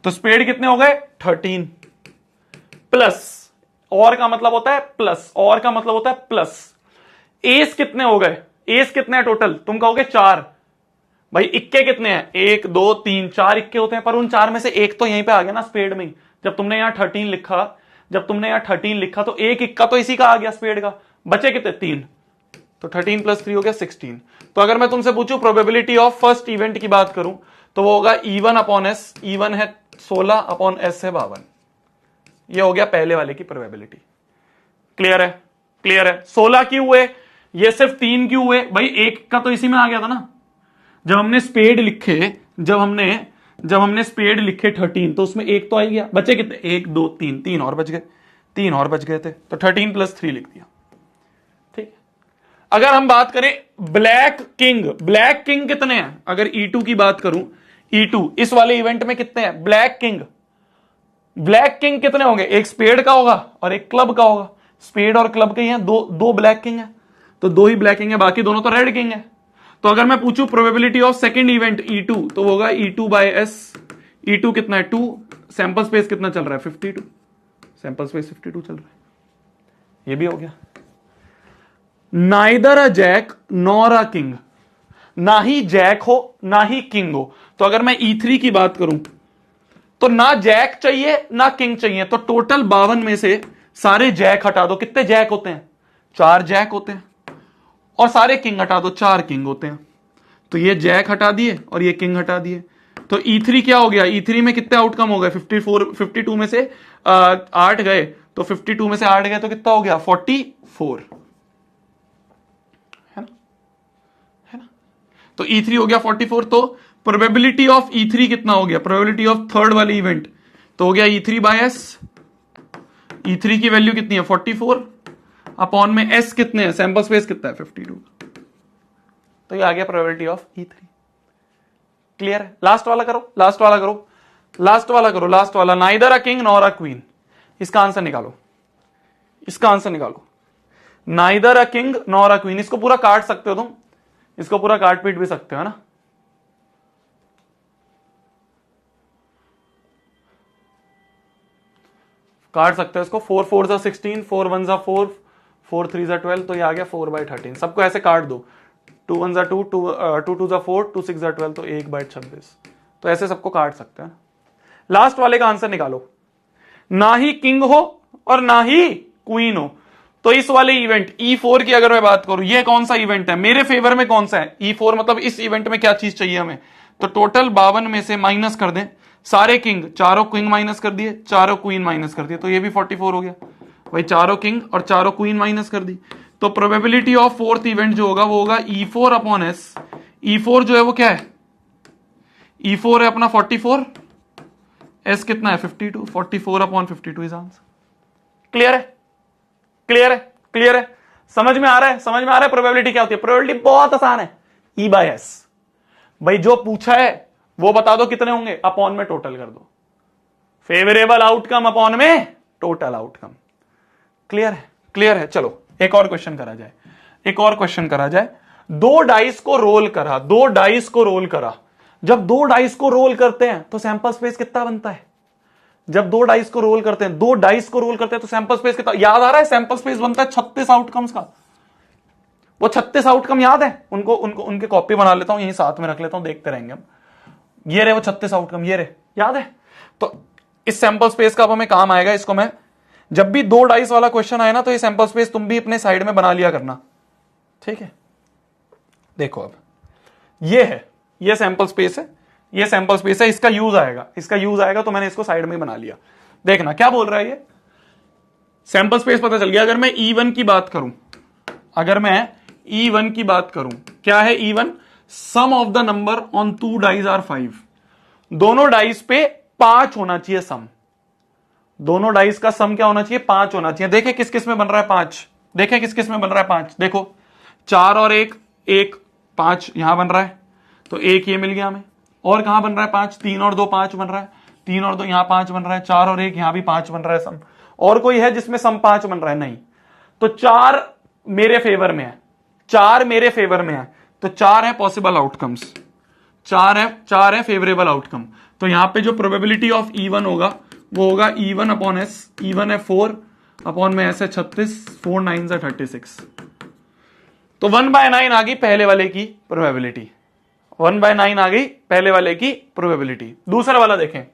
तो स्पेड कितने हो गए 13, प्लस, और का मतलब होता है प्लस, और का मतलब होता है प्लस। एस कितने हो गए, एस कितने हैं टोटल, तुम कहोगे 4। भाई इक्के कितने हैं, 1 2 3 4 इक्के होते हैं, पर उन 4 में से एक तो यहीं पे आ गया ना स्पेड में ही। जब तुमने यहां 13 लिखा, जब तुमने यहां 13 लिखा तो एक इक्का तो इसी का आ गया स्पेड का, बचे कितने 3, तो 13 + 3 हो गया 16। तो अगर मैं तुमसे पूछूं प्रोबेबिलिटी ऑफ फर्स्ट इवेंट की बात करूं तो वो होगा E1 अपॉन एस, E1 है 16 अपॉन एस है 52। ये हो गया पहले वाले की प्रोबेबिलिटी। क्लियर है, क्लियर है। 16 क्यों हुए, ये सिर्फ 3 क्यों हुए, भाई एक का तो इसी में आ गया था ना। जब हमने स्पेड लिखे, जब हमने स्पेड लिखे 13, तो उसमें एक तो आ गया, बचे कितने 1 2 3, 3 और बच गए, 3 और बच गए थे, तो 13 + 3 लिख दिया। ठीक, अगर हम बात करें ब्लैक किंग, ब्लैक किंग कितने हैं, अगर E2 की बात करूं, E2 इस वाले इवेंट में कितने हैं, ब्लैक किंग, ब्लैक किंग कितने होंगे, एक स्पेड का होगा और एक क्लब का होगा। स्पेड और क्लब के ही हैं, दो ब्लैक किंग है, तो 2 ही ब्लैक किंग है, बाकी दोनों तो रेड किंग है। तो अगर मैं पूछूं probability of second event E2, तो होगा E2 बाय एस। E2 कितना है 2, सैंपल स्पेस कितना चल रहा है 52, सैंपल स्पेस 52 चल रहा है, ये भी हो गया। Neither a jack nor a king, ना ही जैक हो ना ही किंग हो। तो अगर मैं E3 की बात करूं तो ना जैक चाहिए ना किंग चाहिए, तो टोटल 52 में से सारे जैक हटा दो, कितने जैक होते हैं? 4 जैक होते हैं। और सारे किंग हटा दो, 4 किंग होते हैं। तो ये जैक हटा दिए और ये किंग हटा दिए, तो E3 क्या हो गया? E3 में कितने आउटकम हो गए? 52 में से 8 गए, तो 52 में से 8 गए तो कितना हो गया? 44, है ना? है ना? तो E3 हो गया 44। तो प्रोबेबिलिटी ऑफ E3 कितना हो गया? प्रोबेबिलिटी ऑफ थर्ड वाली इवेंट तो हो गया E3 बाय S। E3 की वैल्यू कितनी है? 44 अपॉन में S कितने हैं? सैंपल स्पेस कितना है? 52। तो ये आ गया प्रोबेबिलिटी ऑफ E3। क्लियर है? लास्ट वाला करो, लास्ट वाला करो, लास्ट वाला करो, लास्ट वाला। Neither a king nor a queen, इसका आंसर निकालो, इसका आंसर निकालो। Neither a king nor a queen, इसको पूरा काट सकते हो तुम, इसको पूरा काट पीट भी सकते हो, है ना? काट सकते हो इसको। 4 4 जा 16, 4 1 जा 4, 4 3 जा 12, तो ये आ गया 4/13। सबको ऐसे काट दो, 2 1 जा 2, 2 2 जा 4, 2 6 जा 12, तो 1/26। तो ऐसे सबको काट सकते हैं। लास्ट वाले का आंसर निकालो। ना ही किंग हो और ना ही क्वीन हो, तो इस वाले इवेंट E4 की अगर मैं बात करूं, ये कौन सा इवेंट है मेरे फेवर में? कौन सा है E4? मतलब इस इवेंट में क्या चीज चाहिए हमें? तो टोटल 52 में से माइनस कर दें सारे किंग, चारों किंग माइनस कर दिए, चारों क्वीन माइनस कर दिए, तो ये भी 44 हो गया भाई। चारों किंग और चारों क्वीन माइनस कर दी, तो प्रोबेबिलिटी ऑफ फोर्थ इवेंट जो होगा वो होगा E4 अपॉन S। E4 जो है वो क्या है? E4 है अपना 44, S कितना है? 52, 44 अपॉन 52 इज आंसर। क्लियर है? क्लियर है? क्लियर है? समझ में आ रहा है? समझ में आ रहा है प्रोबेबिलिटी क्या होती है? प्रोबेबिलिटी बहुत आसान है, E/S। भाई जो पूछा है वो बता दो कितने होंगे, अपॉन में टोटल कर दो, फेवरेबल आउटकम अपॉन में टोटल आउटकम। क्लियर है? क्लियर है? चलो एक और क्वेश्चन करा जाए, एक और क्वेश्चन करा जाए। 2 डाइस को रोल करा, 2 डाइस को रोल करा। जब 2 डाइस को रोल करते हैं तो सैंपल स्पेस कितना बनता है? जब 2 डाइस को रोल करते हैं, 2 डाइस को रोल करते हैं तो सैंपल स्पेस कितना? याद आ रहा है? सैंपल स्पेस बनता है 36 आउटकम्स का। वो 36 आउटकम याद है? उनको उनको उनके कॉपी बना लेता हूं, यहीं साथ में रख लेता हूं, देखते रहेंगे हम। ये रहे वो 36 आउटकम, ये रहे, याद है? तो इस सैंपल स्पेस का अब हमें काम आएगा। इसको मैं जब भी 2 डाइस वाला क्वेश्चन आए ना, तो ये सैंपल स्पेस तुम भी अपने साइड में बना लिया करना, ठीक है? देखो अब ये है, ये सैंपल स्पेस है, ये सैंपल स्पेस है, इसका यूज आएगा, इसका यूज आएगा, तो मैंने इसको साइड में बना लिया। देखना क्या बोल रहा है ये। सैंपल स्पेस पता चल गया। अगर मैं E1 की बात करूं, अगर मैं E1 की बात करूं, क्या है E1? Sum of the number on 2 dies are 5। दोनों डाइस पे 5 होना चाहिए सम, दोनों डाइस का सम क्या होना चाहिए? 5 होना चाहिए। देखें किस किस में बन रहा है 5, देखें किस किस में बन रहा है 5। देखो 4 और 1, 1 5 यहां बन रहा है, तो 1 ये मिल गया हमें। और कहां बन रहा है 5? 3 और 2 5 बन रहा है, 3 और 2 यहां 5 बन रहा है, 4 और 1 यहां भी 5 बन रहा है सम। और कोई है जिसमें सम 5 बन रहा है? नहीं। तो 4 मेरे फेवर में है, 4 मेरे फेवर में है, तो 4 है पॉसिबल आउटकम्स, 4 है फेवरेबल आउटकम। तो यहां पे जो प्रोबेबिलिटी ऑफ E1 होगा वो होगा E1 अपॉन S। E1 है 4 अपॉन में S है 36, 4 9 है 36। तो 1/9 आ गई पहले वाले की प्रोबेबिलिटी, 1/9 आ गई पहले वाले की प्रोबेबिलिटी। दूसरा वाला देखें,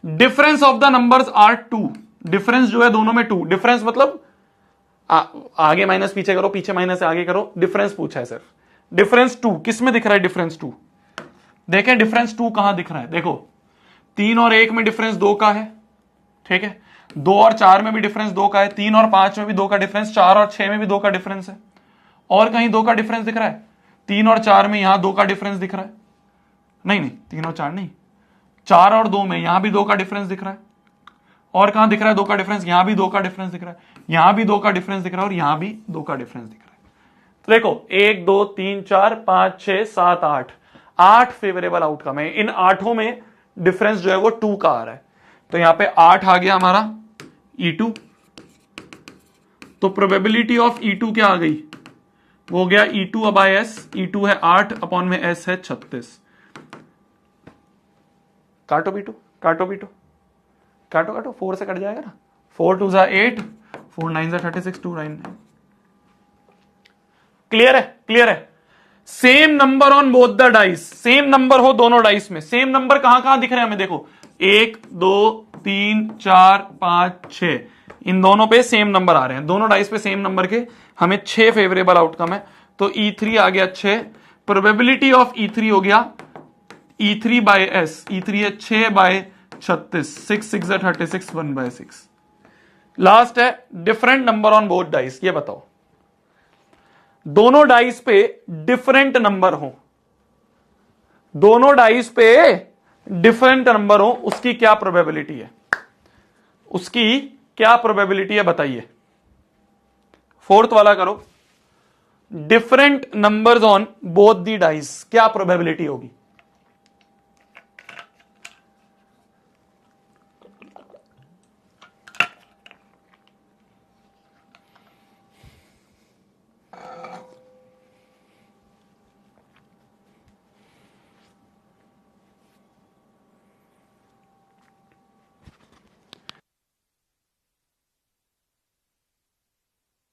difference of the numbers are 2। Difference जो है दोनों में 2, डिफरेंस मतलब आगे माइनस पीछे करो, पीछे माइनस आगे करो, डिफरेंस पूछा है सिर्फ। डिफरेंस 2 किस में दिख रहा है? डिफरेंस 2 देखें, डिफरेंस 2 कहां दिख रहा है? देखो 3 और 1 में डिफरेंस 2 का है, ठीक है? 2 और 4 में भी डिफरेंस 2 का है, 3 और 5 में भी 2 का डिफरेंस, 4 और 6 में भी 2 का डिफरेंस है। और कहीं 2 का डिफरेंस दिख रहा है? 3 और 4 में यहां 2 का डिफरेंस दिख रहा है, नहीं नहीं 3 और 4 नहीं, 4 और 2 में यहां भी 2 का डिफरेंस दिख रहा है। और कहां दिख रहा है 2 का डिफरेंस? यहां भी 2 का डिफरेंस दिख रहा है, यहां भी 2 का डिफरेंस दिख रहा है, और यहां भी 2 का डिफरेंस दिख रहा है। तो देखो 1 2 3 4 5 6 7 8, 8 फेवरेबल आउटकम है। इन 8 में डिफरेंस जो है वो 2 का आ रहा है, तो यहां पे 8 आ गया हमारा E2। तो प्रोबेबिलिटी ऑफ E2 क्या आ गई? वो हो गया E2 बाय S। E2 है 8 अपॉन में S है 36। काटो B2, काटो B2, काटो काटो, 4 से कट जाएगा ना, 4 2 8, 4 9 36, 2 9। क्लियर है? क्लियर है? Same number on both the dice, same number हो दोनों डाइस में, सेम नंबर कहां कहां दिख रहे हैं हमें? देखो 1 2 3 4 5 6, इन दोनों पे सेम नंबर आ रहे हैं, दोनों डाइस पे सेम नंबर के हमें 6 फेवरेबल आउटकम है। तो E3 आ गया 6, प्रोबेबिलिटी ऑफ E3 हो गया E3 बाय एस, E3 है 6 बाय 36, 6 6 36, 1 बाय 6। लास्ट है different number on both dice. ये बताओ दोनों डाइस पे डिफरेंट नंबर हो, दोनों डाइस पे डिफरेंट नंबर हो, उसकी क्या प्रोबेबिलिटी है? उसकी क्या प्रोबेबिलिटी है बताइए। फोर्थ वाला करो, different numbers on both the dice, क्या प्रोबेबिलिटी होगी?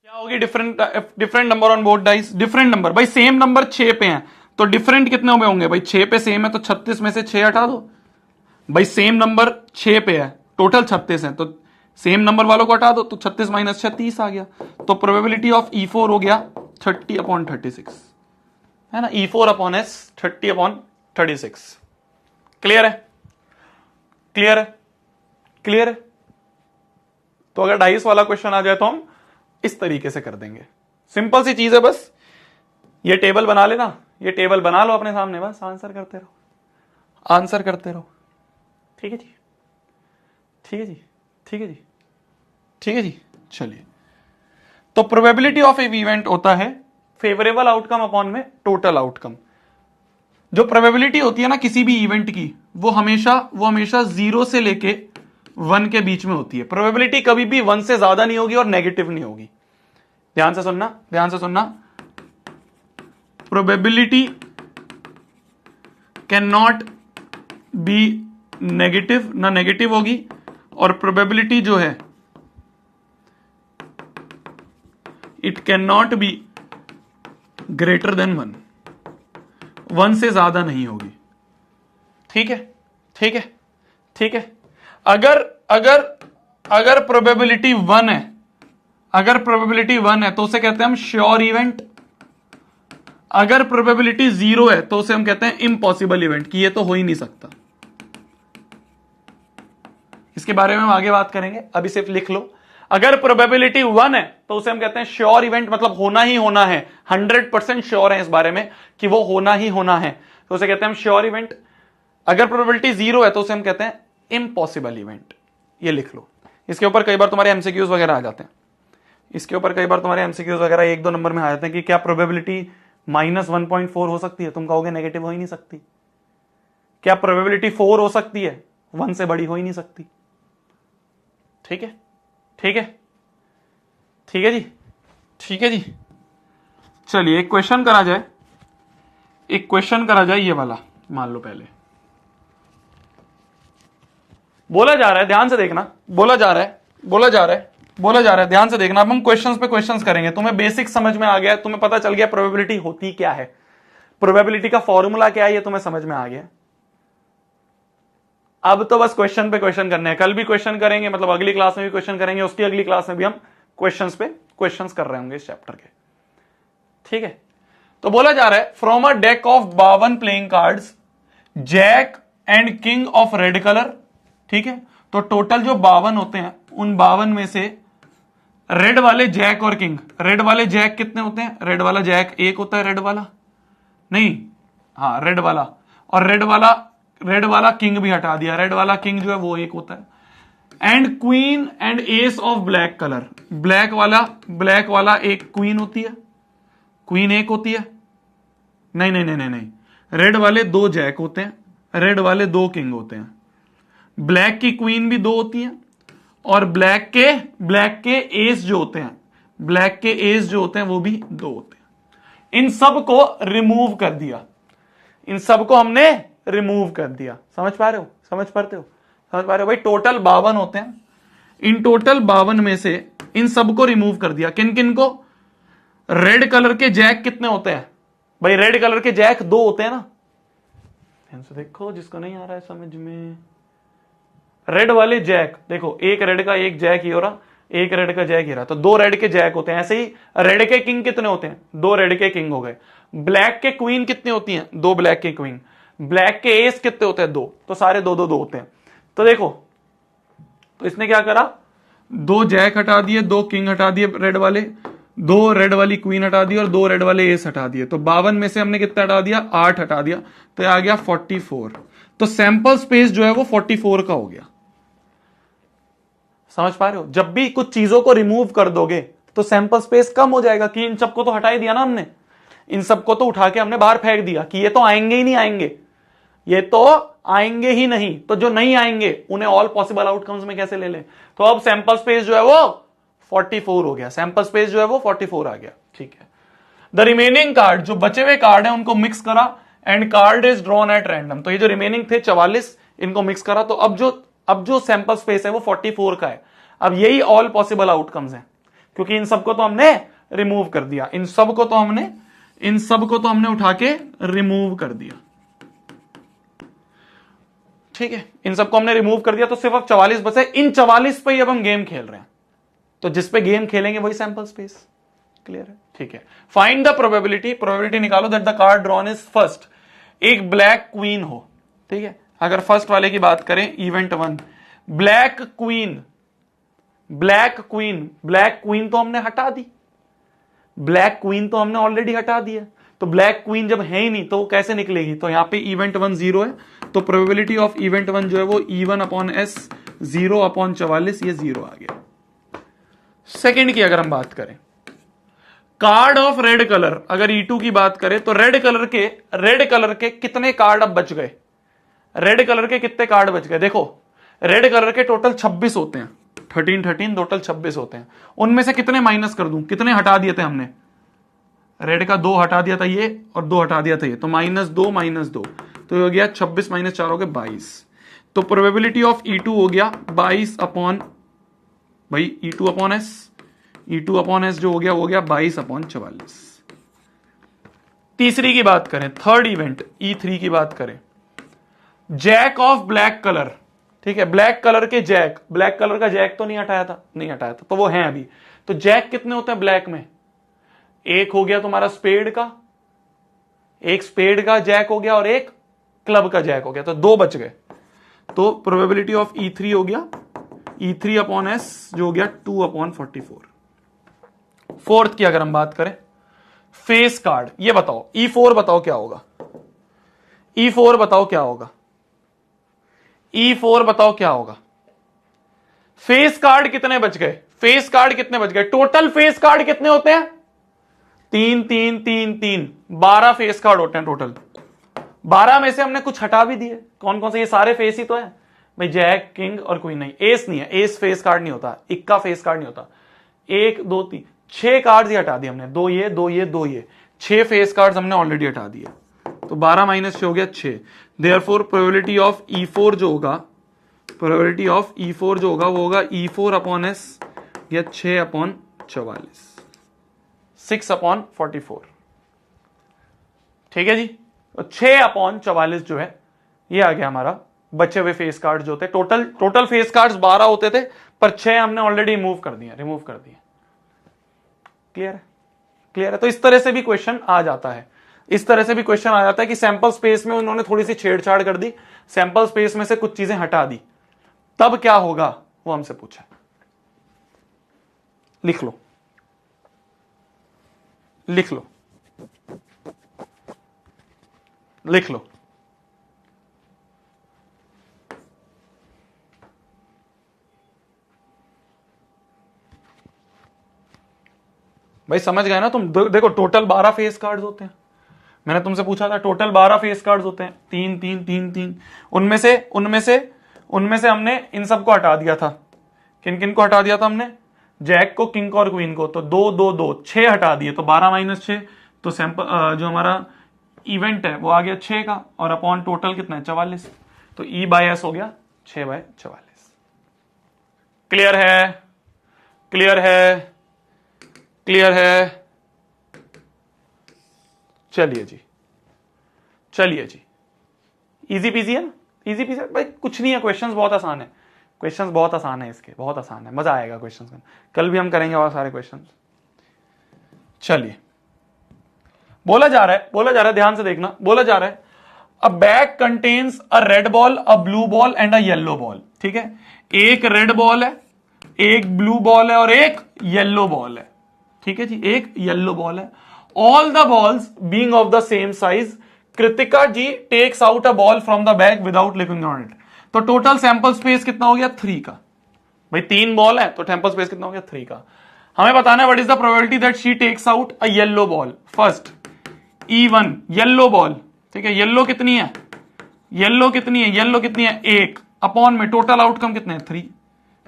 क्या होगी different number on both dice? Different number भाई, सेम नंबर 6 पे हैं तो डिफरेंट कितने में होंगे भाई? 6 पे सेम है तो 36 में से 6 हटा दो भाई। सेम नंबर 6 पे है, टोटल 36 है, तो सेम नंबर वालों को हटा दो तो 36 माइनस 6 30 आ गया। तो प्रोबेबिलिटी ऑफ E4 हो गया 30/36, है ना? E4/S 30/36। क्लियर है? क्लियर है? क्लियर है? तो अगर डाइस वाला क्वेश्चन आ जाए तो हम इस तरीके से कर देंगे। सिंपल सी चीज है, बस ये टेबल बना लेना, ये टेबल बना लो अपने सामने, बस आंसर करते रहो, आंसर करते रहो। ठीक है जी, ठीक है जी, ठीक है जी, ठीक है जी। चलिए, तो प्रोबेबिलिटी ऑफ ए इवेंट होता है फेवरेबल आउटकम अपॉन में टोटल आउटकम। जो प्रोबेबिलिटी होती है ना किसी भी इवेंट की, वो हमेशा 0 से लेके 1 के बीच में होती है। प्रोबेबिलिटी कभी भी 1 से ज्यादा नहीं होगी और नेगेटिव नहीं होगी। ध्यान से सुनना, ध्यान से सुनना। Probability can not B negative, ना नेगेटिव होगी, और प्रोबेबिलिटी जो है it can not be greater than 1, 1 से ज्यादा नहीं होगी। ठीक है? ठीक है? ठीक है? अगर अगर अगर प्रोबेबिलिटी 1 है, अगर प्रोबेबिलिटी 1 है तो उसे कहते हैं हम श्योर इवेंट। अगर प्रोबेबिलिटी 0 है तो उसे हम कहते हैं इम्पॉसिबल इवेंट, कि ये तो हो ही नहीं सकता। इसके बारे में हम आगे बात करेंगे, अभी सिर्फ लिख लो। अगर प्रोबेबिलिटी 1 है तो उसे हम कहते हैं श्योर इवेंट, मतलब होना ही होना है, 100% श्योर है इस बारे में कि वो होना ही होना है, तो उसे कहते हैं हम श्योर इवेंट। अगर प्रोबेबिलिटी 0 है तो उसे हम कहते हैं इम्पॉसिबल इवेंट। ये लिख लो। इसके ऊपर कई बार तुम्हारे एमसीक्यूज वगैरह आ जाते हैं, इसके ऊपर कई बार तुम्हारे एमसीक्यूज वगैरह 1-2 नंबर में आ जाते हैं कि क्या प्रोबेबिलिटी -1.4 हो सकती है? तुम कहोगे नेगेटिव हो ही नहीं सकती। क्या प्रोबेबिलिटी 4 हो सकती है? 1 से बड़ी हो ही नहीं सकती। ठीक है? ठीक है? ठीक है जी, ठीक है जी। चलिए एक क्वेश्चन करा जाए, एक क्वेश्चन करा जाए ये वाला। मान लो पहले बोला जा रहा है, ध्यान से देखना, बोला जा रहा है, बोला जा रहा है, बोला जा रहा है, ध्यान से देखना। अब हम क्वेश्चंस पे क्वेश्चंस करेंगे। तुम्हें बेसिक समझ में आ गया, तुम्हें पता चल गया प्रोबेबिलिटी होती क्या है, प्रोबेबिलिटी का फॉर्मूला क्या है, ये तुम्हें समझ में आ गया। अब तो बस क्वेश्चन पे क्वेश्चन करने हैं। कल भी क्वेश्चन करेंगे, मतलब अगली क्लास में भी क्वेश्चन करेंगे, उसकी अगली क्लास में भी हम क्वेश्चंस पे क्वेश्चंस कर रहे होंगे इस चैप्टर के। ठीक है? तो बोला जा रहा है from a deck of 52 playing cards, jack and king of red colour. ठीक है? तो टोटल जो 52 होते हैं, उन 52 में से रेड वाले जैक और किंग, रेड वाले जैक कितने होते हैं? रेड वाला जैक 1 होता है, रेड वाला नहीं, हाँ रेड वाला, और रेड वाला किंग भी हटा दिया, रेड वाला किंग जो है वो 1 होता है। And queen and S of black colour, black वाला एक क्वीन होती है, क्वीन 1 होती है, नहीं नहीं नहीं नहीं नहीं, रेड वाले 2 जैक होते हैं, रेड वाले 2 किंग होते हैं, ब्लैक की क्वीन भी 2 होती है, और ब्लैक के एस जो होते हैं, ब्लैक के एस जो होते हैं वो भी 2 होते हैं। इन सब को रिमूव कर दिया, इन सब को हमने रिमूव कर दिया। समझ पा रहे हो? समझ पाते हो? समझ पा रहे हो भाई? टोटल 52 होते हैं, इन टोटल 52 में से इन सब को रिमूव कर दिया। किन किन को? रेड कलर के जैक कितने होते हैं भाई? रेड कलर के जैक 2 होते हैं ना, ध्यान से देखो जिसको नहीं आ रहा है समझ में। रेड वाले जैक देखो, एक रेड का एक जैक ही हो रहा, एक रेड का जैक ही रहा, तो 2 रेड के जैक होते हैं। ऐसे ही रेड के किंग कितने होते हैं? 2 रेड के किंग हो गए। ब्लैक के क्वीन कितनी होती हैं? 2 ब्लैक के क्वीन। ब्लैक के एस कितने होते हैं? 2, तो सारे 2 होते हैं। तो देखो, तो इसने क्या करा, 2 जैक हटा दिए, 2 किंग हटा दिए रेड वाले, 2 रेड वाली क्वीन हटा दी और 2 रेड वाले एस हटा दिए। तो 52 में से हमने कितना हटा दिया? 8 हटा दिया, तो आ गया 44। तो सैंपल स्पेस जो है वो 44 का हो गया। समझ पा रहे हो? जब भी कुछ चीजों को रिमूव कर दोगे तो सैंपल स्पेस कम हो जाएगा, कि इन सबको तो हटा ही दिया ना हमने, इन सबको तो उठा के हमने बाहर फेंक दिया कि ये तो आएंगे ही नहीं, आएंगे, ये तो आएंगे ही नहीं। तो जो नहीं आएंगे उन्हें ऑल पॉसिबल आउटकम्स में कैसे ले लें? तो अब सैंपल स्पेस जो है वो 44 हो गया, सैंपल स्पेस जो है वो 44 आ गया। ठीक है, द रिमेनिंग कार्ड, जो बचे हुए कार्ड है उनको मिक्स करा and card is drawn at random. तो ये जो रिमेनिंग थे 44, इनको मिक्स करा, तो अब जो सैंपल स्पेस है वो 44 का है। अब यही ऑल पॉसिबल आउटकम्स हैं, क्योंकि इन सबको तो हमने रिमूव कर दिया, इन सबको तो हमने उठा के रिमूव कर दिया। ठीक है, इन सबको हमने रिमूव कर दिया, तो सिर्फ अब 44 बचे। इन 44 पे ही अब हम गेम खेल रहे हैं, तो जिस पे गेम खेलेंगे वही सैंपल स्पेस। क्लियर है? ठीक है, फाइंड द प्रोबेबिलिटी निकालो that the card drawn is first. एक ब्लैक क्वीन हो, ठीक है, अगर फर्स्ट वाले की बात करें, इवेंट 1, ब्लैक क्वीन तो हमने हटा दी, ब्लैक क्वीन तो हमने ऑलरेडी हटा दिया, तो ब्लैक क्वीन जब है ही नहीं तो वो कैसे निकलेगी? तो यहां पे इवेंट 1 0 है, तो प्रोबेबिलिटी ऑफ इवेंट 1 जो है वो E1/S 0/44, ये 0 आ गया। सेकंड की अगर हम बात करें, कार्ड ऑफ रेड कलर, अगर E2 की बात करें तो रेड कलर के कितने कार्ड अब बच गए? रेड कलर के कितने कार्ड बच गए? देखो, रेड कलर के टोटल 26 होते हैं, 13 टोटल 26 होते हैं। उनमें से कितने माइनस कर दूं? कितने हटा दिए थे हमने? रेड का 2 हटा दिया था ये, और 2 हटा दिया था ये, तो -2, तो हो गया 26 - 4 हो गया 22। तो प्रोबेबिलिटी ऑफ E2 हो गया 22 अपॉन भाई E2/S जो हो गया वो हो गया 22/44। तीसरी की बात करें, थर्ड इवेंट E3 की बात करें, जैक ऑफ ब्लैक कलर, ठीक है, ब्लैक कलर का जैक तो नहीं हटाया था, तो वो है अभी। तो जैक कितने होते हैं ब्लैक में? एक हो गया तुम्हारा स्पेड का, एक स्पेड का जैक हो गया और एक क्लब का जैक हो गया, तो 2 बच गए। तो प्रोबेबिलिटी ऑफ E3 हो गया E3/S जो हो गया 2/44। फोर्थ की अगर हम बात करें, फेस कार्ड, ये बताओ E4 बताओ क्या होगा? E4 बताओ क्या होगा? E4 बताओ क्या होगा? फेस कार्ड कितने बच गए? टोटल फेस कार्ड कितने होते हैं? 3 3 3 3, 12 फेस कार्ड होते हैं टोटल। 12 में से हमने कुछ हटा भी दिए, कौन कौन से? ये सारे फेस ही तो है भाई, जैक, किंग और क्वीन नहीं, एस नहीं है, एस फेस कार्ड नहीं होता, इक्का फेस कार्ड नहीं होता। 1 2 3 6 कार्ड ही हटा दिए हमने, 2 ये 6 फेस कार्ड हमने ऑलरेडी हटा दिए, तो 12 - 6 हो गया 6। देयरफॉर प्रोबेबिलिटी ऑफ E4 जो होगा, वो होगा E4/S या 6/44, 6/44। ठीक है जी, तो 6/44 जो है ये आ गया हमारा बचे हुए फेस कार्ड जो थे। टोटल फेस कार्ड्स 12 होते थे, पर 6 हमने ऑलरेडी रिमूव कर दिए। क्लियर है? तो इस तरह से भी क्वेश्चन आ जाता है, कि सैंपल स्पेस में उन्होंने थोड़ी सी छेड़छाड़ कर दी, सैंपल स्पेस में से कुछ चीजें हटा दी, तब क्या होगा वो हमसे पूछा। लिख लो। भाई समझ गए ना तुम? देखो, टोटल 12 फेस कार्ड्स होते हैं, मैंने तुमसे पूछा था, टोटल 12 फेस कार्ड्स होते हैं, 3 3 3 3। उनमें से हमने इन सबको हटा दिया था। किन को हटा दिया था हमने? जैक को, किंग को और क्वीन को। तो 2 2 2 6 हटा दिए, तो 12 - 6, तो सैंपल जो हमारा इवेंट है वो आ गया 6 का, और अपॉन टोटल कितना है? 44, तो E/S हो गया 6/44। क्लियर है? चलिए जी, चलिए जी, इजी पीजी है ना, इजी पीजी भाई, कुछ नहीं है, क्वेश्चंस बहुत आसान है, क्वेश्चंस बहुत आसान है इसके, बहुत आसान है, मजा आएगा क्वेश्चंस में, कल भी हम करेंगे और सारे क्वेश्चंस। चलिए, बोला जा रहा है, ध्यान से देखना, बोला जा रहा है अ bag contains a red ball, a blue ball and a yellow ball. ठीक है, एक रेड बॉल है, एक ब्लू बॉल है और एक येलो बॉल है। ठीक है जी, एक येलो बॉल है। All the balls being of the same size, Kritika ji takes out a ball from the bag without looking on it. तो टोटल सैंपल स्पेस कितना हो गया? 3 का। भाई 3 बॉल है तो सैंपल स्पेस कितना हो गया? 3 का। हमें बताना है what is the probability that she takes out a yellow ball first. E1 yellow ball, ठीक है, येलो कितनी है? येलो कितनी है? येलो कितनी है? 1 अपॉन में टोटल आउटकम कितने हैं? 3।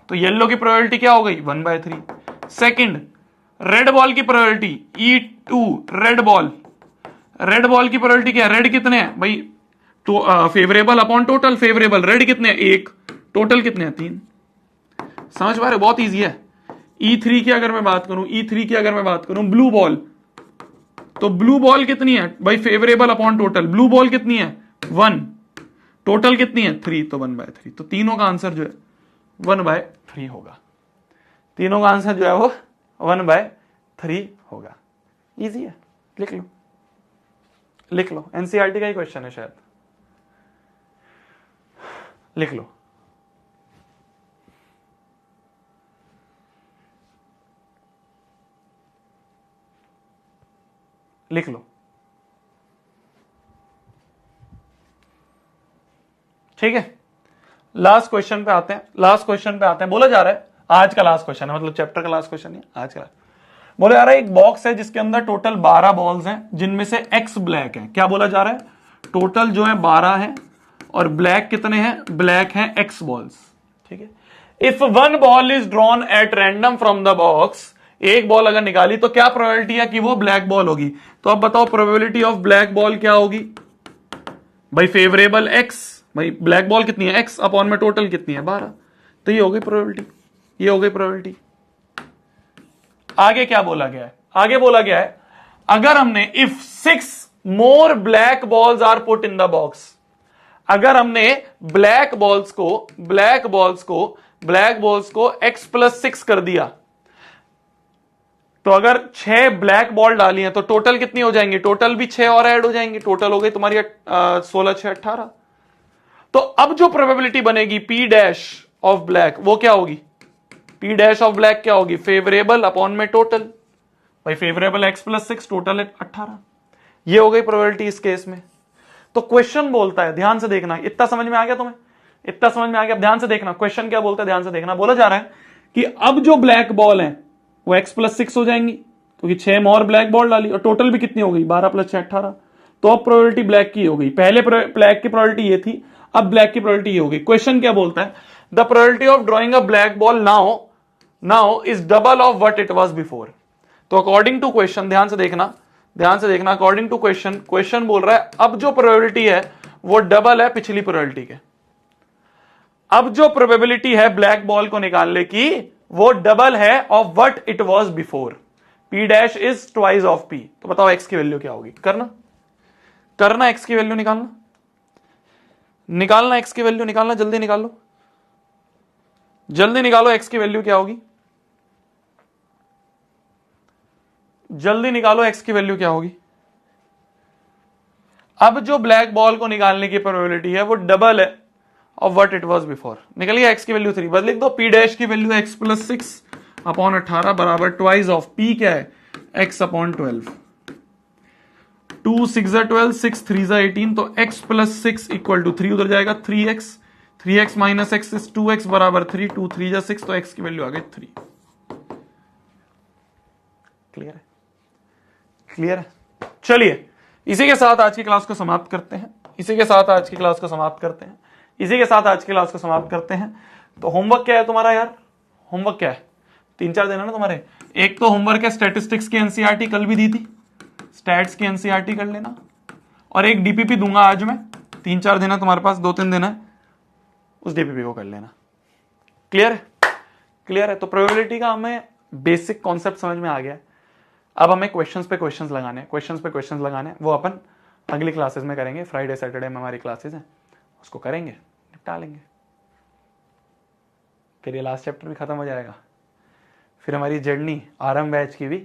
तो येलो की प्रोबेबिलिटी क्या हो गई? 1/3। सेकंड, रेड बॉल की probability E2, red ball, red ball की प्रोबेबिलिटी क्या है? रेड कितने हैं भाई? तो favourable upon total, favourable red कितने हैं? 1, टोटल कितने हैं? 3। समझ पा रहे? बहुत इजी है। E3 की अगर मैं बात करूं, E3 की अगर मैं बात करूं, ब्लू बॉल, तो ब्लू बॉल कितनी है भाई? Favourable upon total, blue ball कितनी है? 1, टोटल कितनी है? 3, तो 1/3। तो तीनों का आंसर जो है 1/3 होगा। तीनों का आंसर जो है वो 1/3 होगा। इजी है, लिख लो, लिख लो, एनसीईआरटी का ही क्वेश्चन है शायद, लिख लो। लिख लो, ठीक है। लास्ट क्वेश्चन पे आते हैं, लास्ट क्वेश्चन पे आते हैं। बोला जा रहा है आज का लास्ट क्वेश्चन है, मतलब चैप्टर का लास्ट क्वेश्चन नहीं, आज का। बोला जा रहा है एक बॉक्स है जिसके अंदर टोटल 12 बॉल्स हैं, जिनमें से X ब्लैक है। क्या बोला जा रहा है? टोटल जो है 12 है और ब्लैक कितने हैं? ब्लैक हैं X बॉल्स। ठीक है, if one ball is drawn at random from the box, एक बॉल अगर निकाली तो क्या प्रोबेबिलिटी है कि वो ब्लैक बॉल होगी? तो अब बताओ प्रोबेबिलिटी ऑफ ब्लैक बॉल क्या होगी भाई? फेवरेबल X, भाई ब्लैक बॉल कितनी है? X अपॉन में टोटल कितनी है? 12। तो ये हो गई प्रोबेबिलिटी, ये हो गई प्रोबेबिलिटी। आगे क्या बोला गया है? आगे बोला गया है अगर हमने if 6 more black balls are put in the box, अगर हमने ब्लैक बॉल्स को X+6 कर दिया, तो अगर 6 ब्लैक बॉल डाली हैं तो टोटल कितनी हो जाएंगी? टोटल भी 6 और ऐड हो जाएंगे, टोटल हो गई तुम्हारी 16, 6, 18। तो अब जो प्रोबेबिलिटी बनेगी P डैश ऑफ ब्लैक, वो क्या होगी? P डैश ऑफ ब्लैक क्या होगी? फेवरेबल अपॉन में टोटल, भाई फेवरेबल X+6, टोटल है 18। ये हो गई प्रोबेबिलिटी इस केस में। तो क्वेश्चन बोलता है, ध्यान से देखना, इतना समझ में आ गया तुम्हें? इतना समझ में आ गया? ध्यान से देखना क्वेश्चन क्या बोलता है, ध्यान से देखना। बोला जा रहा है कि अब जो ब्लैक बॉल है वो X+6 हो जाएंगी, क्योंकि 6 और ब्लैक बॉल डाली और टोटल भी कितनी हो गई? 12 + 6 18। तो अब प्रोबेबिलिटी ब्लैक की हो गई। पहले ब्लैक की प्रोबेबिलिटी ये थी, अब ब्लैक की प्रोबेबिलिटी ये हो गई। क्वेश्चन क्या बोलता है? The probability of drawing a black ball now is double of what it was before. तो अकॉर्डिंग टू क्वेश्चन, ध्यान से देखना, ध्यान से देखना, अकॉर्डिंग टू क्वेश्चन, क्वेश्चन बोल रहा है अब जो प्रोबेबिलिटी है वो डबल है पिछली प्रोबेबिलिटी के। अब जो प्रोबेबिलिटी है ब्लैक बॉल को निकालने की वो डबल है of what it was before. P dash is twice of P। तो बताओ X की वैल्यू क्या होगी? करना X की वैल्यू निकालना X की वैल्यू निकालना, जल्दी निकालो, जल्दी निकालो X की वैल्यू क्या होगी, जल्दी निकालो X की वैल्यू क्या होगी। अब जो ब्लैक बॉल को निकालने की प्रोबेबिलिटी है वो डबल है of what it was before. निकल गया X की वैल्यू 3। बस लिख दो P डैश की वैल्यू X+6 अपॉन 18 बराबर ट्वाइस ऑफ P क्या है? X upon 12। 2 6 12, 6 3 18, तो X+6 इक्वल टू 3 उधर जाएगा, 3x, 3x minus x is 2x बराबर 3, 2 3 6, तो x की वैल्यू आ गई 3। क्लियर है? क्लियर है? चलिए इसी के साथ आज की क्लास को समाप्त करते हैं, इसी के साथ आज की क्लास को समाप्त करते हैं, इसी के साथ आज की क्लास को समाप्त करते हैं। तो होमवर्क क्या है तुम्हारा यार? होमवर्क क्या है? 3-4 दिन है ना तुम्हारे। एक तो होमवर्क है स्टैटिस्टिक्स की एनसीईआरटी, कल भी दी थी, स्टैट्स की एनसीईआरटी कर लेना, और एक डीपीपी दूंगा आज मैं। 3-4 दिन है तुम्हारे पास, 2-3 दिन है, उस डीपीपी को कर लेना। क्लियर है? क्लियर है? तो प्रोबेबिलिटी का हमें बेसिक कॉन्सेप्ट समझ में आ गया। अब हमें क्वेश्चंस पे क्वेश्चंस लगाने हैं, क्वेश्चंस पे क्वेश्चंस लगाने हैं, वो अपन अगली क्लासेस में करेंगे। फ्राइडे सैटरडे में हमारी क्लासेस हैं, उसको करेंगे, निपटा लेंगे, फिर ये लास्ट चैप्टर भी खत्म हो जाएगा। फिर हमारी जर्नी आरएम बैच की भी